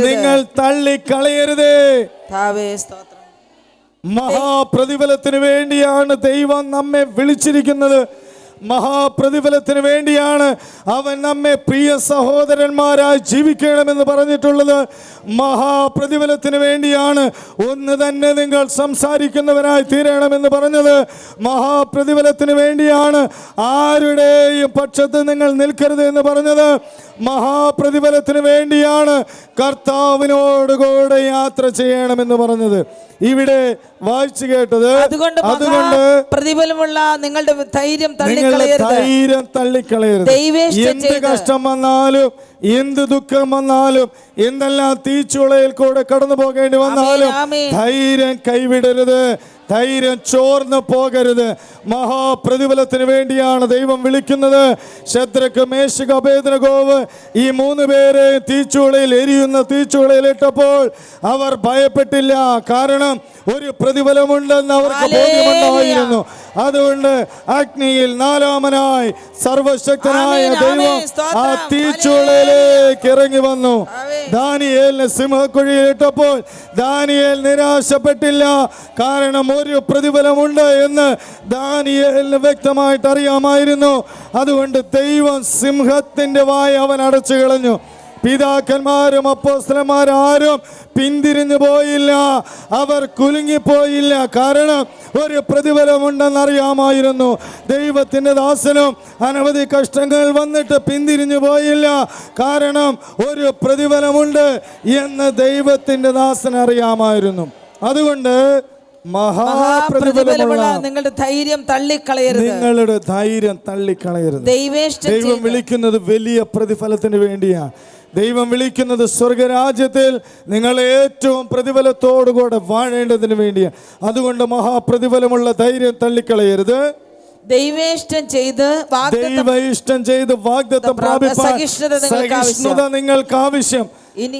നിങ്ങൾ തള്ളിക്കളയരുത്. മഹാപ്രതിഫലത്തിന് വേണ്ടിയാണ് ദൈവം നമ്മെ വിളിച്ചിരിക്കുന്നത്. മഹാപ്രതിഫലത്തിന് വേണ്ടിയാണ് അവൻ നമ്മെ പ്രിയ സഹോദരന്മാരായി ജീവിക്കണമെന്ന് പറഞ്ഞിട്ടുള്ളത്. മഹാപ്രതിഫലത്തിന് വേണ്ടിയാണ് ഒന്ന് തന്നെ നിങ്ങൾ സംസാരിക്കുന്നവരായി തീരണമെന്ന് പറഞ്ഞത്. മഹാപ്രതിഫലത്തിന് വേണ്ടിയാണ് ആരുടെയും പക്ഷത്ത് നിങ്ങൾ നിൽക്കരുത് എന്ന് പറഞ്ഞത്. മഹാപ്രതിഫലത്തിന് വേണ്ടിയാണ് കർത്താവിനോടുകൂടെ യാത്ര ചെയ്യണമെന്ന് പറഞ്ഞത്. ഇവിടെ വായിച്ചു കേട്ടത്, അതുകൊണ്ട് പ്രതിഫലമുള്ള നിങ്ങളുടെ ധൈര്യം തള്ളിക്കളയരുത്. എന്ത് കഷ്ടം വന്നാലും, എന്ത് ദുഃഖം വന്നാലും, എന്തെല്ലാം തീച്ചുളയിൽ കൂടെ കടന്നു പോകേണ്ടി വന്നാലും ധൈര്യം കൈവിടരുത്. ധൈര്യം ചോർന്നു പോകരുത്. മഹാപ്രതിഫലത്തിന് വേണ്ടിയാണ് ദൈവം വിളിക്കുന്നത്. ശദ്രക്ക്, മേശക്ക്, അബേദ്നെഗോവ് ഈ 3 പേരെ തീച്ചൂളയിൽ, എരിയുന്ന തീച്ചൂളയിൽ ഇട്ടപ്പോൾ അവർ ഭയപ്പെട്ടില്ല. കാരണം ഒരു പ്രതിഫലമുണ്ടെന്ന് അവർക്ക് ബോധ്യമുണ്ടായിരുന്നു. അതുകൊണ്ട് അഗ്നിയിൽ 4-മനായി സർവശക്തനായ ദൈവം ആ തീച്ചൂളയിലേക്ക് ഇറങ്ങി വന്നു. ദാനിയേലിനെ സിംഹക്കുഴിയിൽ ഇട്ടപ്പോൾ ദാനിയേൽ നിരാശപ്പെട്ടില്ല. കാരണം ഒരു പ്രതിഫലമുണ്ട് എന്ന് ദാനിയേലിന് വ്യക്തമായിട്ട് അറിയാമായിരുന്നു. അതുകൊണ്ട് ദൈവം സിംഹത്തിന്റെ വായ അവൻ അടച്ചു കളഞ്ഞു. പിതാക്കന്മാരും അപ്പോസ്തലന്മാരും ആരും പിന്തിരിഞ്ഞു പോയില്ല, അവർ കുലുങ്ങിപ്പോയില്ല. കാരണം ഒരു പ്രതിഫലമുണ്ടെന്നറിയാമായിരുന്നു. ദൈവത്തിൻ്റെ ദാസനും അനവധി കഷ്ടങ്ങൾ വന്നിട്ട് പിന്തിരിഞ്ഞു പോയില്ല. കാരണം ഒരു പ്രതിഫലമുണ്ട് എന്ന് ദൈവത്തിൻ്റെ ദാസന് അറിയാമായിരുന്നു. അതുകൊണ്ട് മഹാപ്രതിഫലമുള്ള നിങ്ങളുടെ ധൈര്യം തള്ളിക്കളയരുത്. നിങ്ങളുടെ ധൈര്യം തള്ളിക്കളയരുത്. ദൈവം വിളിക്കുന്നത് വലിയ പ്രതിഫലത്തിന് വേണ്ടിയാണ്. ദൈവം വിളിക്കുന്നത് സ്വർഗരാജ്യത്തിൽ നിങ്ങൾ ഏറ്റവും പ്രതിഫലത്തോടുകൂടെ വാഴേണ്ടതിന് വേണ്ടിയാണ്. അതുകൊണ്ട് മഹാപ്രതിഫലമുള്ള ധൈര്യം തള്ളിക്കളയരുത്. ദൈവേഷ്ടം ചെയ്ത് വാഗ്ദത്തം പ്രാപിപ്പാൻ സഹിഷ്ണുത നിങ്ങൾക്ക് ആവശ്യം.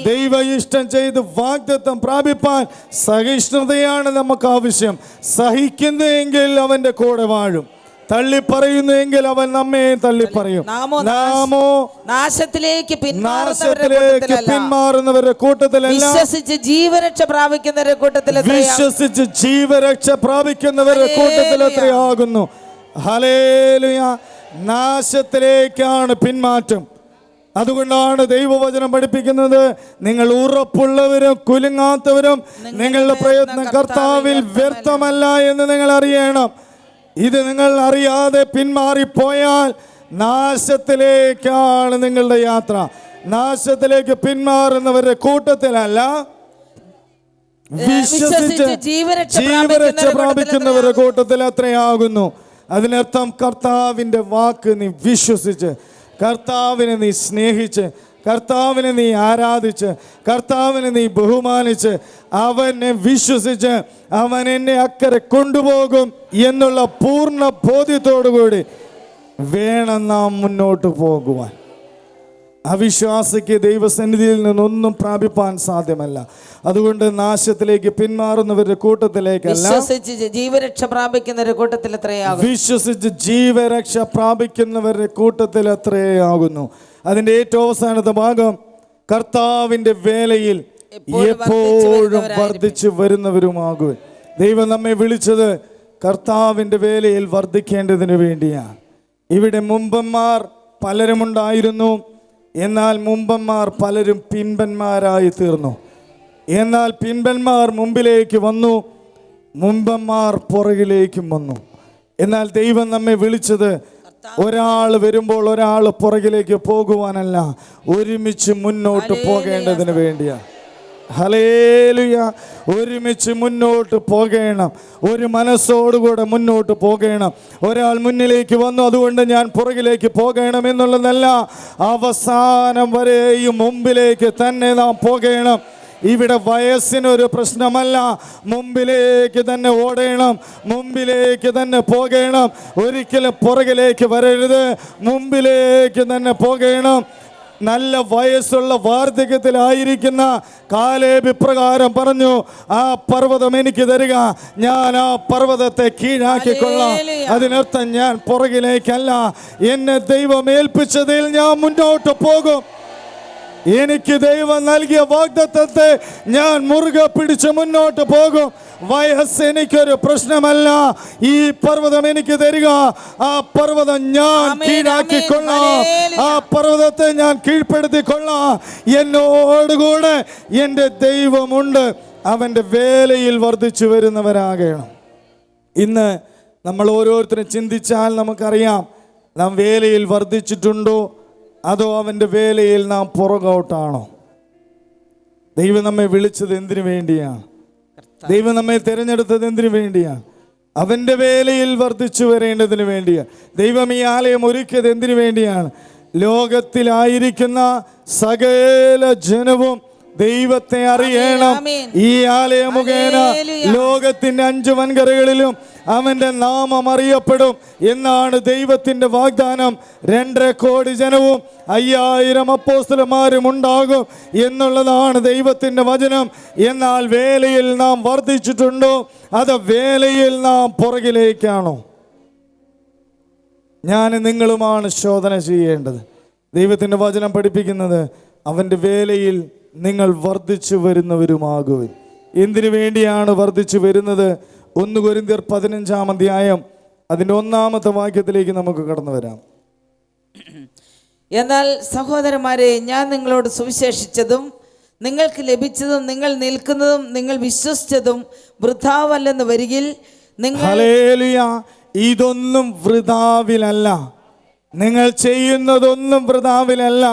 ദൈവ ഇഷ്ടം ചെയ്ത് വാഗ്ദത്തം പ്രാപിപ്പാൻ സഹിഷ്ണുതയാണ് നമുക്ക് ആവശ്യം. സഹിക്കുന്നെങ്കിൽ അവന്റെ കൂടെ വാഴും, തള്ളിപ്പറയുന്നെങ്കിൽ അവൻ നമ്മെ തള്ളിപ്പറയും. നാമോ നാശത്തിലേക്ക് പിന്മാറുന്നവരുടെ കൂട്ടത്തിലല്ല, വിശ്വസിച്ച് ജീവരക്ഷ പ്രാപിക്കുന്നവരുടെ കൂട്ടത്തിൽ എത്രയാകുന്നു. ഹല്ലേലൂയ. നാശത്തിലേക്കാണ് പിന്മാറ്റം. അതുകൊണ്ടാണ് ദൈവവചനം പഠിപ്പിക്കുന്നത്, നിങ്ങൾ ഉറപ്പുള്ളവരും കുലുങ്ങാത്തവരും നിങ്ങളുടെ പ്രയത്നം കർത്താവിൽ വ്യർത്ഥമല്ല എന്ന് നിങ്ങൾ അറിയണം. ഇത് നിങ്ങൾ അറിയാതെ പിന്മാറിപ്പോയാൽ നാശത്തിലേക്കാണ് നിങ്ങളുടെ യാത്ര. നാശത്തിലേക്ക് പിന്മാറുന്നവരുടെ കൂട്ടത്തിലല്ല, വിശ്വസിച്ച് ജീവരക്ഷ പ്രാപിക്കുന്നവരുടെ കൂട്ടത്തിൽ അത്രയാകുന്നു. അതിനർത്ഥം കർത്താവിൻ്റെ വാക്ക് നീ വിശ്വസിച്ച്, കർത്താവിനെ നീ സ്നേഹിച്ച്, കർത്താവിനെ നീ ആരാധിച്ച്, കർത്താവിനെ നീ ബഹുമാനിച്ച്, അവനെ വിശ്വസിച്ച് അവൻ എന്നെ അക്കരെ കൊണ്ടുപോകും എന്നുള്ള പൂർണ്ണ ബോധ്യത്തോടുകൂടി വേണം നാം മുന്നോട്ട് പോകുവാൻ. അവിശ്വാസിക്ക് ദൈവസന്നിധിയിൽ നിന്നൊന്നും പ്രാപിപ്പാൻ സാധ്യമല്ല. അതുകൊണ്ട് നാശത്തിലേക്ക് പിന്മാറുന്നവരുടെ കൂട്ടത്തിലേക്കല്ല, വിശ്വസിച്ച് ജീവരക്ഷ പ്രാപിക്കുന്നവരുടെ കൂട്ടത്തിൽ എത്രയാകുന്നു. അതിന്റെ ഏറ്റവും അവസാനത്തെ ഭാഗം, കർത്താവിന്റെ വേലയിൽ എപ്പോഴും വർദ്ധിച്ചു വരുന്നവരുമാകും. ദൈവം നമ്മെ വിളിച്ചത് കർത്താവിന്റെ വേലയിൽ വർദ്ധിക്കേണ്ടതിന് വേണ്ടിയാണ്. ഇവിടെ മുമ്പന്മാർ പലരുമുണ്ടായിരുന്നു, എന്നാൽ മുമ്പന്മാർ പലരും പിൻപന്മാരായി തീർന്നു. എന്നാൽ പിൻപന്മാർ മുമ്പിലേക്ക് വന്നു, മുമ്പന്മാർ പുറകിലേക്കും വന്നു. എന്നാൽ ദൈവം നമ്മെ വിളിച്ചത് ഒരാൾ വരുമ്പോൾ ഒരാൾ പുറകിലേക്ക് പോകുവാനല്ല, ഒരുമിച്ച് മുന്നോട്ട് പോകേണ്ടതിന് വേണ്ടിയാണ്. ഹല്ലേലൂയ. ഒരുമിച്ച് മുന്നോട്ട് പോകണം, ഒരു മനസ്സോടുകൂടെ മുന്നോട്ട് പോകണം. ഒരാൾ മുന്നിലേക്ക് വന്നു അതുകൊണ്ട് ഞാൻ പുറകിലേക്ക് പോകണം എന്നുള്ളതല്ല, അവസാനം വരെയും മുമ്പിലേക്ക് തന്നെ നാം പോകണം. ഇവിടെ വയസ്സിനൊരു പ്രശ്നമല്ല, മുമ്പിലേക്ക് തന്നെ ഓടണം, മുമ്പിലേക്ക് തന്നെ പോകണം. ഒരിക്കലും പുറകിലേക്ക് വരരുത്, മുമ്പിലേക്ക് തന്നെ പോകണം. നല്ല വയസ്സുള്ള വാർദ്ധക്യത്തിലായിരിക്കുന്ന കാലേബ് ഇപ്രകാരം പറഞ്ഞു, ആ പർവ്വതം എനിക്ക് തരിക, ഞാൻ ആ പർവ്വതത്തെ കീഴാക്കിക്കൊള്ളാം. അതിനർത്ഥം ഞാൻ പുറകിലേക്കല്ല, എന്നെ ദൈവം ഏൽപ്പിച്ചതിൽ ഞാൻ മുന്നോട്ട് പോകും. എനിക്ക് ദൈവം നൽകിയ വാഗ്ദത്തത്തെ ഞാൻ മുറുകെ പിടിച്ച് മുന്നോട്ട് പോകും. വയസ്സ് എനിക്കൊരു പ്രശ്നമല്ല, ഈ പർവ്വതം എനിക്ക് തരിക, ആ പർവ്വതം ഞാൻ കീഴാക്കിക്കൊള്ളാം, ആ പർവ്വതത്തെ ഞാൻ കീഴ്പ്പെടുത്തിക്കൊള്ളാം. എന്നോടുകൂടെ എൻ്റെ ദൈവമുണ്ട്. അവൻ്റെ വേലയിൽ വർദ്ധിച്ചു വരുന്നവരാകണം. ഇന്ന് നമ്മൾ ഓരോരുത്തരും ചിന്തിച്ചാൽ നമുക്കറിയാം, നാം വേലയിൽ വർദ്ധിച്ചിട്ടുണ്ടോ അതോ അവൻ്റെ വേലയിൽ നാം പുറകോട്ടാണോ? ദൈവം നമ്മെ വിളിച്ചത് എന്തിനു വേണ്ടിയാണ്? ദൈവം നമ്മെ തിരഞ്ഞെടുത്തത് എന്തിനു വേണ്ടിയാണ്? അവൻ്റെ വേലയിൽ വർദ്ധിച്ചു വരേണ്ടതിന് വേണ്ടിയാണ്. ദൈവം ഈ ആലയം ഒരുക്കിയത് എന്തിനു വേണ്ടിയാണ്? ലോകത്തിലായിരിക്കുന്ന സകല ജനവും ദൈവത്തെ അറിയണം. ആമേൻ. ഈ ആലയ മുഖേന ഹല്ലേലൂയ. ലോകത്തിന്റെ 5 വൻകരകളിലും അവന്റെ നാമം അറിയപ്പെടും എന്നാണ് ദൈവത്തിന്റെ വാഗ്ദാനം. 2.5 കോടി ജനവും 5000 അപ്പോസ്തലന്മാരും ഉണ്ടാകും എന്നുള്ളതാണ് ദൈവത്തിന്റെ വചനം. എന്നാൽ വേലയിൽ നാം വർദ്ധിച്ചിട്ടുണ്ടോ, അത് വേലയിൽ നാം പുറകിലേക്കാണോ? ഞാൻ നിങ്ങളുമാണ് ശോധന ചെയ്യേണ്ടത്. ദൈവത്തിന്റെ വചനം പഠിപ്പിക്കുന്നത് അവന്റെ വേലയിൽ നിങ്ങൾ വർദ്ധിച്ചു വരുന്നവരുമാകുവിൻ. എന്തിനു വേണ്ടിയാണ് വർദ്ധിച്ചു വരുന്നത്? 1 കൊരിന്ത്യർ 15-ാം അധ്യായം അതിൻ്റെ 1-ാമത്തെ വാക്യത്തിലേക്ക് നമുക്ക് കടന്നു വരാം. എന്നാൽ സഹോദരന്മാരെ, ഞാൻ നിങ്ങളോട് സുവിശേഷിച്ചതും നിങ്ങൾക്ക് ലഭിച്ചതും നിങ്ങൾ നിൽക്കുന്നതും നിങ്ങൾ വിശ്വസിച്ചതും വൃഥാവല്ലെന്ന് വരികിൽ നിങ്ങൾ ഹല്ലേലൂയ. ഇതൊന്നും വൃഥാവിലല്ല. നിങ്ങൾ ചെയ്യുന്നതൊന്നും വൃഥാവിലല്ല.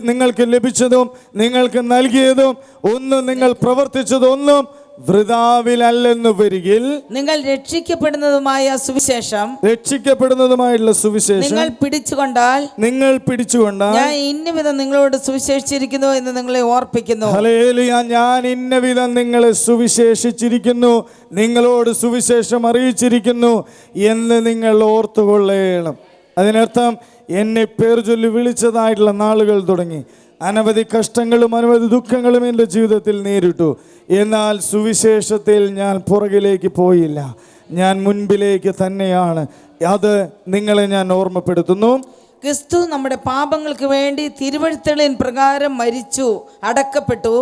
നിങ്ങൾക്ക് ലഭിച്ചതും നിങ്ങൾക്ക് നൽകിയതും ഒന്നും, നിങ്ങൾ പ്രവർത്തിച്ചതൊന്നും വൃഥാവിലല്ലെന്ന് വരികിൽ നിങ്ങൾ രക്ഷിക്കപ്പെടുന്നതുമായ സുവിശേഷം, രക്ഷിക്കപ്പെടുന്നതുമായിട്ടുള്ള സുവിശേഷം നിങ്ങൾ പിടിച്ചുകൊണ്ടാൽ ഞാൻ ഇന്നവിധം നിങ്ങളോട് സുവിശേഷിച്ചിരിക്കുന്നു എന്ന് നിങ്ങളെ ഓർപ്പിക്കുന്നു. ഹല്ലേലൂയ. ഞാൻ ഇന്നവിധം നിങ്ങളെ സുവിശേഷിച്ചിരിക്കുന്നു, നിങ്ങളോട് സുവിശേഷം അറിയിച്ചിരിക്കുന്നു എന്ന് നിങ്ങൾ ഓർത്തുകൊള്ളേണം. അതിനർത്ഥം എന്നെ പേർ ചൊല്ലി വിളിച്ചതായിട്ടുള്ള നാളുകൾ തുടങ്ങി അനവധി കഷ്ടങ്ങളും അനവധി ദുഃഖങ്ങളും എൻ്റെ ജീവിതത്തിൽ നേരിട്ടു. എന്നാൽ സുവിശേഷത്തിൽ ഞാൻ പുറകിലേക്ക് പോയില്ല, ഞാൻ മുൻപിലേക്ക് തന്നെയാണ്. അത് നിങ്ങളെ ഞാൻ ഓർമ്മപ്പെടുത്തുന്നു. ക്രിസ്തു നമ്മുടെ പാപങ്ങൾക്ക് വേണ്ടി തിരുവഴുത്തുകളിൻ പ്രകാരം മരിച്ചു, അടക്കപ്പെട്ടു.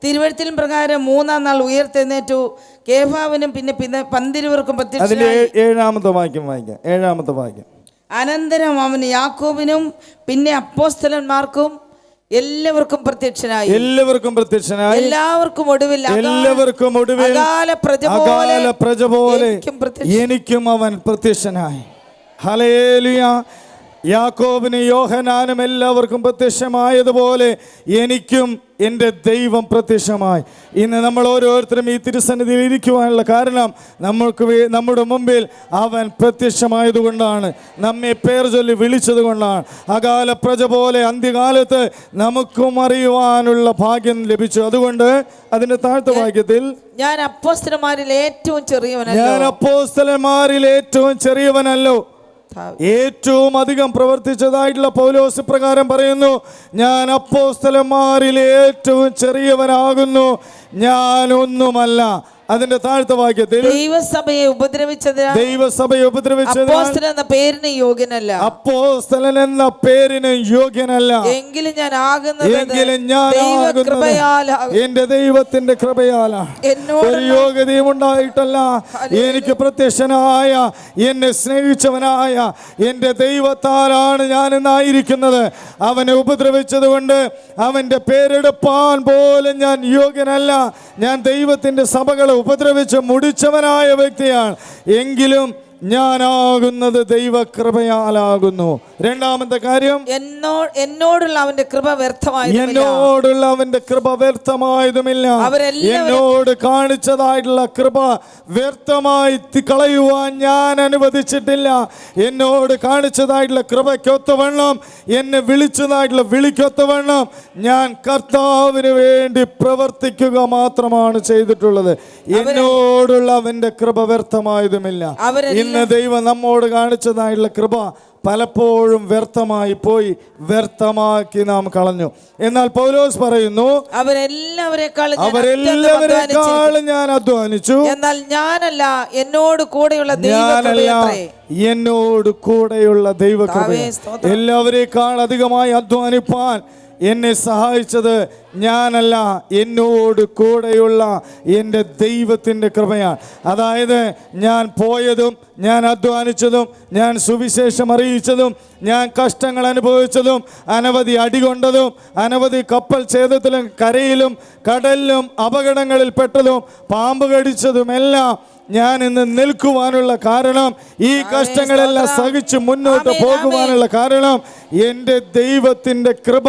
തിരുവഴുത്തിൻ പ്രകാരം 3-ാം നാൾ ഉയർത്തെഴുന്നേറ്റു. കേഫാവിനും പിന്നെ 12 അതിന്റെ പ്രത്യക്ഷനായി. 7-ാമത്തെ വാക്യം വായിക്കാം. 7-ാമത്തെ വാക്യം. അനന്തരം അവൻ യാക്കോബിനും പിന്നെ അപ്പോസ്തലന്മാർക്കും എല്ലാവർക്കും പ്രത്യക്ഷനായി. എല്ലാവർക്കും ഒടുവിൽ അകാല പ്രജ പോലെ എനിക്കും അവൻ പ്രത്യക്ഷനായി. ഹല്ലേലൂയ. യാക്കോബിനും യോഹന്നാനും എല്ലാവർക്കും പ്രത്യക്ഷമായതുപോലെ എനിക്കും എൻ്റെ ദൈവം പ്രത്യക്ഷമായി. ഇന്ന് നമ്മൾ ഓരോരുത്തരും ഈ തിരുസന്നിധിയിൽ ഇരിക്കുവാനുള്ള കാരണം നമ്മുടെ മുമ്പിൽ അവൻ പ്രത്യക്ഷമായതുകൊണ്ടാണ്, നമ്മെ പേർ ചൊല്ലി വിളിച്ചത് കൊണ്ടാണ്. അകാല പ്രജ പോലെ അന്ത്യകാലത്ത് നമുക്കും അറിയുവാനുള്ള ഭാഗ്യം ലഭിച്ചു. അതുകൊണ്ട് അതിന്റെ താഴ്ത്ത വാക്യത്തിൽ ഞാൻ അപ്പോസ്തലന്മാരിൽ ഏറ്റവും ചെറിയവനല്ലോ, ഏറ്റവും അധികം പ്രവർത്തിച്ചതായിട്ടുള്ള പൗലോസ് പ്രകാരം പറയുന്നു, ഞാൻ അപ്പോസ്തലന്മാരിൽ ഏറ്റവും ചെറിയവനാകുന്നു, ഞാൻ ഒന്നുമല്ല. അതിന്റെ താഴ്ത്ത വാക്യത്തിൽ ദൈവസഭയെ ഉപദ്രവിച്ചതിനാൽ അപ്പോസ്തലൻ എന്ന പേരിന് യോഗ്യനല്ല, അപ്പോസ്തലൻ എന്ന പേരിന് യോഗ്യനല്ല, എങ്കിലും ഞാൻ ആകുന്നത് എന്റെ ദൈവത്തിന്റെ കൃപയാലാണ്. ഒരു യോഗ്യതയും ഉണ്ടായിട്ടല്ല. എനിക്ക് പ്രത്യക്ഷനായ, എന്നെ സ്നേഹിച്ചവനായ എന്റെ ദൈവത്താലാണ് ഞാൻ ഇന്നായിരിക്കുന്നത്. അവനെ ഉപദ്രവിച്ചത് കൊണ്ട് അവന്റെ പേരെടുപ്പാൻ പോലും ഞാൻ യോഗ്യനല്ല. ഞാൻ ദൈവത്തിന്റെ സഭകളെ ഉപദ്രവിച്ച് മുടിച്ചവനായ വ്യക്തിയാണ്. എങ്കിലും ഞാനാകുന്നത് ദൈവകൃപയാലാകുന്നു. രണ്ടാമത്തെ കാര്യം, എന്നോടുള്ള അവന്റെ കൃപ വ്യർത്ഥമായതുമില്ല. എന്നോട് കാണിച്ചതായിട്ടുള്ള കൃപ വ്യർത്ഥമായി കളയുവാൻ ഞാൻ അനുവദിച്ചിട്ടില്ല. എന്നോട് കാണിച്ചതായിട്ടുള്ള കൃപയ്ക്കൊത്തവണ്ണം, എന്നെ വിളിച്ചതായിട്ടുള്ള വിളിക്കൊത്തവണ്ണം ഞാൻ കർത്താവിന് വേണ്ടി പ്രവർത്തിക്കുക മാത്രമാണ് ചെയ്തിട്ടുള്ളത്. എന്നോടുള്ള അവന്റെ കൃപ വ്യർത്ഥമായതുമില്ല. ഇന്ന് ദൈവം നമ്മോട് കാണിച്ചതായിട്ടുള്ള കൃപ പലപ്പോഴും വ്യർത്ഥമായി പോയി, വ്യർത്ഥമാക്കി നാം കളഞ്ഞു. എന്നാൽ പൗലോസ് പറയുന്നു, അവരെല്ലാവരെക്കാളും ഞാൻ അധ്വാനിച്ചു, എന്നാൽ ഞാനല്ല, എന്നോട് കൂടെയുള്ള ദൈവകൃപ. എല്ലാവരെക്കാൾ അധികമായി അധ്വാനിപ്പാൻ എന്നെ സഹായിച്ചത് ഞാനല്ല, എന്നോട് കൂടെയുള്ള എൻ്റെ ദൈവത്തിൻ്റെ കൃപയാണ്. അതായത് ഞാൻ പോയതും, ഞാൻ അധ്വാനിച്ചതും, ഞാൻ സുവിശേഷം അറിയിച്ചതും, ഞാൻ കഷ്ടങ്ങൾ അനുഭവിച്ചതും, അനവധി അടികൊണ്ടതും, അനവധി കപ്പൽ ഛേദത്തിലും കരയിലും കടലിലും അപകടങ്ങളിൽ പെട്ടതും പാമ്പ് കടിച്ചതുമെല്ലാം ഞാൻ ഇന്ന് നിൽക്കുവാനുള്ള കാരണം, ഈ കഷ്ടങ്ങളെല്ലാം സഹിച്ച് മുന്നോട്ട് പോകുവാനുള്ള കാരണം എൻ്റെ ദൈവത്തിൻ്റെ കൃപ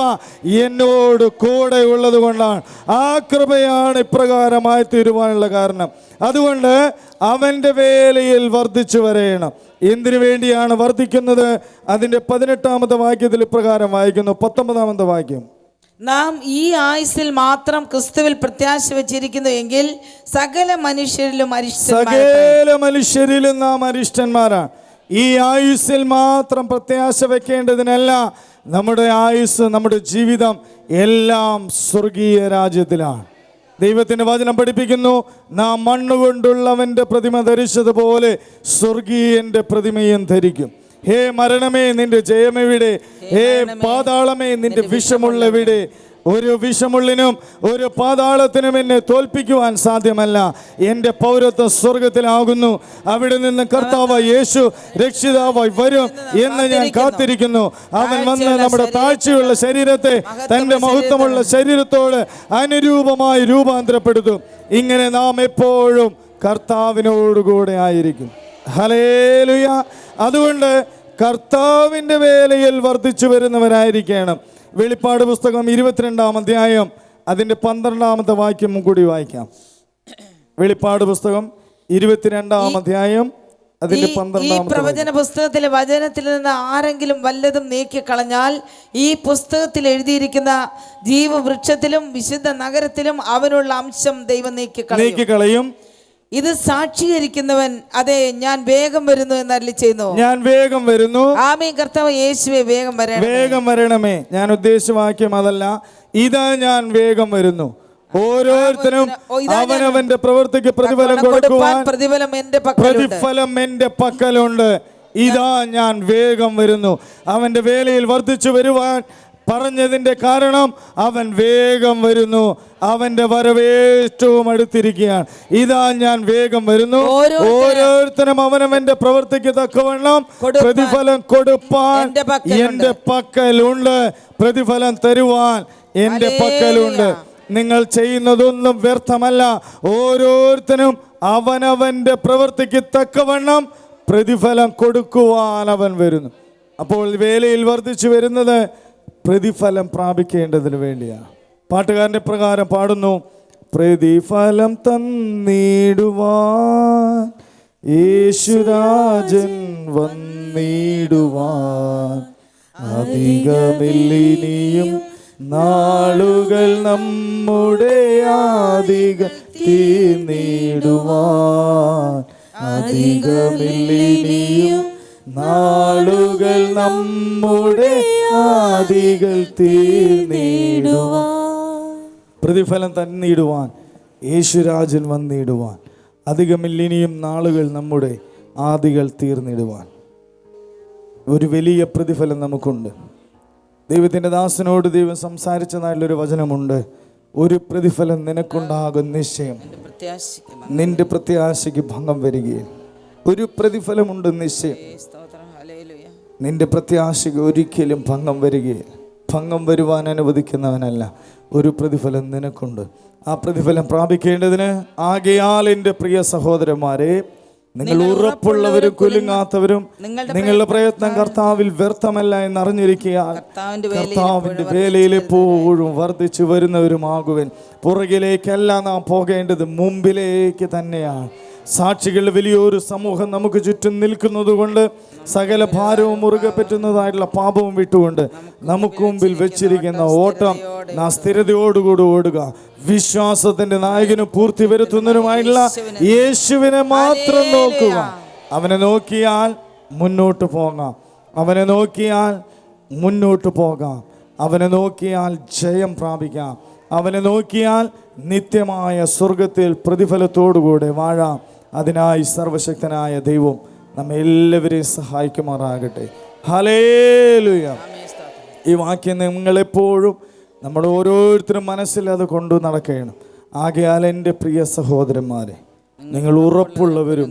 എന്നോട് കൂടെ ഉള്ളത് കൊണ്ടാണ്. ആ കൃപയാണ് ഇപ്രകാരമായി തീരുവാനുള്ള കാരണം. അതുകൊണ്ട് അവൻ്റെ വേലയിൽ വർദ്ധിച്ചു വരേണം. എന്തിനു വേണ്ടിയാണ് വർദ്ധിക്കുന്നത്? അതിൻ്റെ 18-ാമത്തെ വാക്യത്തിൽ ഇപ്രകാരം വായിക്കുന്നു. 19-ാമത്തെ വാക്യം. നാം ഈ ആയുസ്സിൽ മാത്രം ക്രിസ്തുവിൽ പ്രത്യാശ വെച്ചിരിക്കുന്നു എങ്കിൽ സകല മനുഷ്യരിലും നാം അരിഷ്ടന്മാരാണ്. ഈ ആയുസ്സിൽ മാത്രം പ്രത്യാശ വെക്കേണ്ടതിനല്ല, നമ്മുടെ ആയുസ്, നമ്മുടെ ജീവിതം എല്ലാം സ്വർഗീയ രാജ്യത്തിലാണ്. ദൈവത്തിൻ്റെ വചനം പഠിപ്പിക്കുന്നു, നാം മണ്ണുകൊണ്ടുള്ളവൻ്റെ പ്രതിമ ധരിച്ചതുപോലെ സ്വർഗീയൻ്റെ പ്രതിമയും ധരിക്കും. ഹേ മരണമേ, നിന്റെ ജയമെവിടെ? ഹേ പാതാളമേ, നിന്റെ വിഷമുള്ളവിടെ? ഒരു വിഷമുള്ളിനും ഒരു പാതാളത്തിനും എന്നെ തോൽപ്പിക്കുവാൻ സാധ്യമല്ല. എൻ്റെ പൗരത്വം സ്വർഗത്തിലാകുന്നു. അവിടെ നിന്ന് കർത്താവ് യേശു രക്ഷിതാവായി വരും എന്ന് ഞാൻ കാത്തിരിക്കുന്നു. അവൻ വന്ന് നമ്മുടെ താഴ്ചയുള്ള ശരീരത്തെ തൻ്റെ മഹത്വമുള്ള ശരീരത്തോട് അനുരൂപമായി രൂപാന്തരപ്പെടുത്തും. ഇങ്ങനെ നാം എപ്പോഴും കർത്താവിനോടുകൂടെ ആയിരിക്കും. ഹല്ലേലൂയ. അതുകൊണ്ട് കർത്താവിൻ്റെ വേലയിൽ വർദ്ധിച്ചു വരുന്നവരായിരിക്കണം. വെളിപ്പാട് പുസ്തകം 22-ാം അധ്യായം അതിൻ്റെ 12-ാമത്തെ വാക്യം കൂടി വായിക്കാം. വെളിപ്പാട് പുസ്തകം 22-ാം അധ്യായം അതിൻ്റെ 12-ാമത്തെ. പ്രവചന പുസ്തകത്തിലെ വചനത്തിൽ നിന്ന് ആരെങ്കിലും വല്ലതും നീക്കിക്കളഞ്ഞാൽ ഈ പുസ്തകത്തിൽ എഴുതിയിരിക്കുന്ന ജീവവൃക്ഷത്തിലും വിശുദ്ധ നഗരത്തിലും അവനുള്ള അംശം ദൈവം നീക്കിക്കളയും. ഇത് സാക്ഷീകരിക്കുന്നവൻ അതെ ഞാൻ വേഗം വരുന്നു എന്ന് അരുളി ചെയ്യുന്നു. ഞാൻ വേഗം വരുന്നു. ആമേൻ. കർത്താവ് യേശുവേ, വേഗം വരണമേ. ഞാൻ ഉദ്ദേശിച്ച വാക്യം അതല്ല. ഇതാ ഞാൻ വേഗം വരുന്നു. ഓരോരുത്തരും അവനവന്റെ പ്രവൃത്തിക്ക് പ്രതിഫലം കൊടുക്കുവാൻ പ്രതിഫലം എന്റെ പക്കലുണ്ട്. ഇതാ ഞാൻ വേഗം വരുന്നു. അവന്റെ വേലയിൽ വർദ്ധിച്ചു വരുവാൻ പറഞ്ഞതിന്റെ കാരണം അവൻ വേഗം വരുന്നു. അവന്റെ വരവ് ഏറ്റവും അടുത്തിരിക്കുകയാണ്. ഇതാ ഞാൻ വേഗം വരുന്നു. ഓരോരുത്തരും അവനവന്റെ പ്രവൃത്തിക്ക് തക്കവണ്ണം പ്രതിഫലം കൊടുപ്പാൻ എന്റെ പക്കലുണ്ട്. പ്രതിഫലം തരുവാൻ എന്റെ പക്കലുണ്ട്. നിങ്ങൾ ചെയ്യുന്നതൊന്നും വ്യർത്ഥമല്ല. ഓരോരുത്തരും അവനവന്റെ പ്രവൃത്തിക്ക് തക്കവണ്ണം പ്രതിഫലം കൊടുക്കുവാൻ അവൻ വരുന്നു. അപ്പോൾ വേലയിൽ വർദ്ധിച്ചു വരുന്നത് പ്രതിഫലം പ്രാപിക്കേണ്ടതിന് വേണ്ടിയാണ്. പാട്ടുകാരൻ്റെ പ്രകാരം പാടുന്നു, പ്രതിഫലം തന്നിടുവാൻ യേശുരാജൻ വന്നിടുവാൻ അധികമില്ലിനിയും നാളുകൾ നമ്മുടെ ആദികൾ തീർന്നിടുവാൻ അധികമില്ലിനിയും നാളുകൾ നമ്മുടെ ആദികൾ തീർന്നിടുവാൻ. പ്രതിഫലം തന്നിടുവാൻ യേശുരാജൻ വന്നിടുവാൻ അധികമില്ലിനിയും നാളുകൾ നമ്മുടെ ആദികൾ തീർന്നിടുവാൻ. ഒരു വലിയ പ്രതിഫലം നമുക്കുണ്ട്. ദൈവത്തിൻ്റെ ദാസനോട് ദൈവം സംസാരിച്ചതായിട്ടുള്ളൊരു വചനമുണ്ട്. ഒരു പ്രതിഫലം നിനക്കുണ്ടാകും നിശ്ചയം, നിന്റെ പ്രത്യാശയ്ക്ക് ഭംഗം വരികയില്ല. ഒരു പ്രതിഫലമുണ്ട് നിശ്ചയം, നിന്റെ പ്രത്യാശയ്ക്ക് ഒരിക്കലും ഭംഗം വരികയില്ല. ഭംഗം വരുവാൻ അനുവദിക്കുന്നവനല്ല. ഒരു പ്രതിഫലം നിനക്കുണ്ട്. ആ പ്രതിഫലം പ്രാപിക്കേണ്ടതിന് ആകയാൽ എൻ്റെ പ്രിയ സഹോദരന്മാരെ, നിങ്ങൾ ഉറപ്പുള്ളവരും കുലുങ്ങാത്തവരും നിങ്ങളുടെ പ്രയത്നം കർത്താവിൽ വ്യർത്ഥമല്ല എന്നറിഞ്ഞിരിക്കുക. കർത്താവിൻ്റെ വേലയിൽ എപ്പോഴും വർദ്ധിച്ചു വരുന്നവരുമാകുവൻ. പുറകിലേക്കല്ല നാം പോകേണ്ടത്, മുമ്പിലേക്ക് തന്നെയാണ്. സാക്ഷികളുടെ വലിയൊരു സമൂഹം നമുക്ക് ചുറ്റും നിൽക്കുന്നത് കൊണ്ട് സകല ഭാരവും മുറുകെ പറ്റുന്നതായിട്ടുള്ള പാപവും വിട്ടുകൊണ്ട് നമുക്ക് മുമ്പിൽ വെച്ചിരിക്കുന്ന ഓട്ടം നാം സ്ഥിരതയോടുകൂടി ഓടുക. വിശ്വാസത്തിന്റെ നായകനും പൂർത്തി വരുത്തുന്നതിനുമായിട്ടുള്ള യേശുവിനെ മാത്രം നോക്കുക. അവനെ നോക്കിയാൽ മുന്നോട്ട് പോകാം. അവനെ നോക്കിയാൽ മുന്നോട്ട് പോകാം. അവനെ നോക്കിയാൽ ജയം പ്രാപിക്കാം. അവനെ നോക്കിയാൽ നിത്യമായ സ്വർഗത്തിൽ പ്രതിഫലത്തോടുകൂടെ വാഴാം. അതിനായി സർവശക്തനായ ദൈവം നമ്മെ എല്ലാവരെയും സഹായിക്കുമാറാകട്ടെ. ഹല്ലേലൂയ. ഈ വാക്യം നിങ്ങളെപ്പോഴും നമ്മുടെ ഓരോരുത്തരും മനസ്സിൽ അത് കൊണ്ടു നടക്കണം. ആകയാൽ എൻ്റെ പ്രിയ സഹോദരന്മാരെ, നിങ്ങൾ ഉറപ്പുള്ളവരും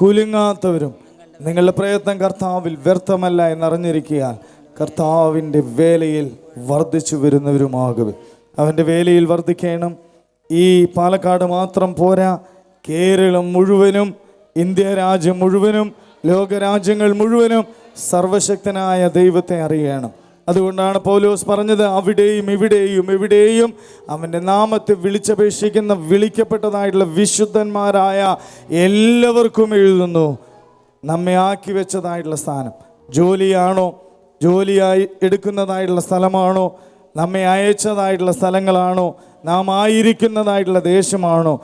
കുലുങ്ങാത്തവരും നിങ്ങളുടെ പ്രയത്നം കർത്താവിൽ വ്യർത്ഥമല്ല എന്നറിഞ്ഞിരിക്കുക. കർത്താവിൻ്റെ വേലയിൽ വർദ്ധിച്ചു വരുന്നവരുമാകും. അവൻ്റെ വേലയിൽ വർദ്ധിക്കണം. ഈ പാലക്കാട് മാത്രം പോരാ, കേരളം മുഴുവനും, ഇന്ത്യ രാജ്യം മുഴുവനും, ലോകരാജ്യങ്ങൾ മുഴുവനും സർവശക്തനായ ദൈവത്തെ അറിയണം. അതുകൊണ്ടാണ് പൗലോസ് പറഞ്ഞത്, അവിടെയും ഇവിടെയും എവിടെയും അവൻ്റെ നാമത്തെ വിളിച്ചപേക്ഷിക്കുന്ന വിളിക്കപ്പെട്ടതായിട്ടുള്ള വിശുദ്ധന്മാരായ എല്ലാവർക്കും എഴുതുന്നു. നമ്മെ ആക്കി വെച്ചതായിട്ടുള്ള സ്ഥാനം ജോലിയാണോ, ജോലിയായി എടുക്കുന്നതായിട്ടുള്ള സ്ഥലമാണോ, നമ്മെ അയച്ചതായിട്ടുള്ള സ്ഥലങ്ങളാണോ, നാം ആയിരിക്കുന്നതായിട്ടുള്ള ദേശമാണോ,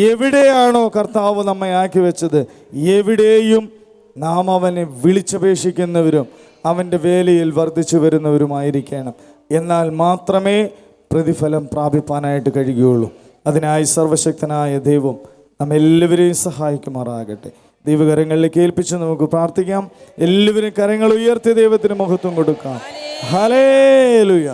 എവിടെയാണോ കർത്താവ് നമ്മെ ആക്കി വെച്ചത്, എവിടെയും നാം അവനെ വിളിച്ചപേക്ഷിക്കുന്നവരും അവൻ്റെ വേലയിൽ വർദ്ധിച്ചു വരുന്നവരുമായിരിക്കണം. എന്നാൽ മാത്രമേ പ്രതിഫലം പ്രാപിപ്പാനായിട്ട് കഴിയുകയുള്ളൂ. അതിനായി സർവശക്തനായ ദൈവം നമ്മെല്ലാവരെയും സഹായിക്കുമാറാകട്ടെ. ദൈവകരങ്ങളിലേക്ക് ഏൽപ്പിച്ച് നമുക്ക് പ്രാർത്ഥിക്കാം. എല്ലാവരും കരങ്ങൾ ഉയർത്തി ദൈവത്തിന് മഹത്വം കൊടുക്കാം. ഹല്ലേലൂയ.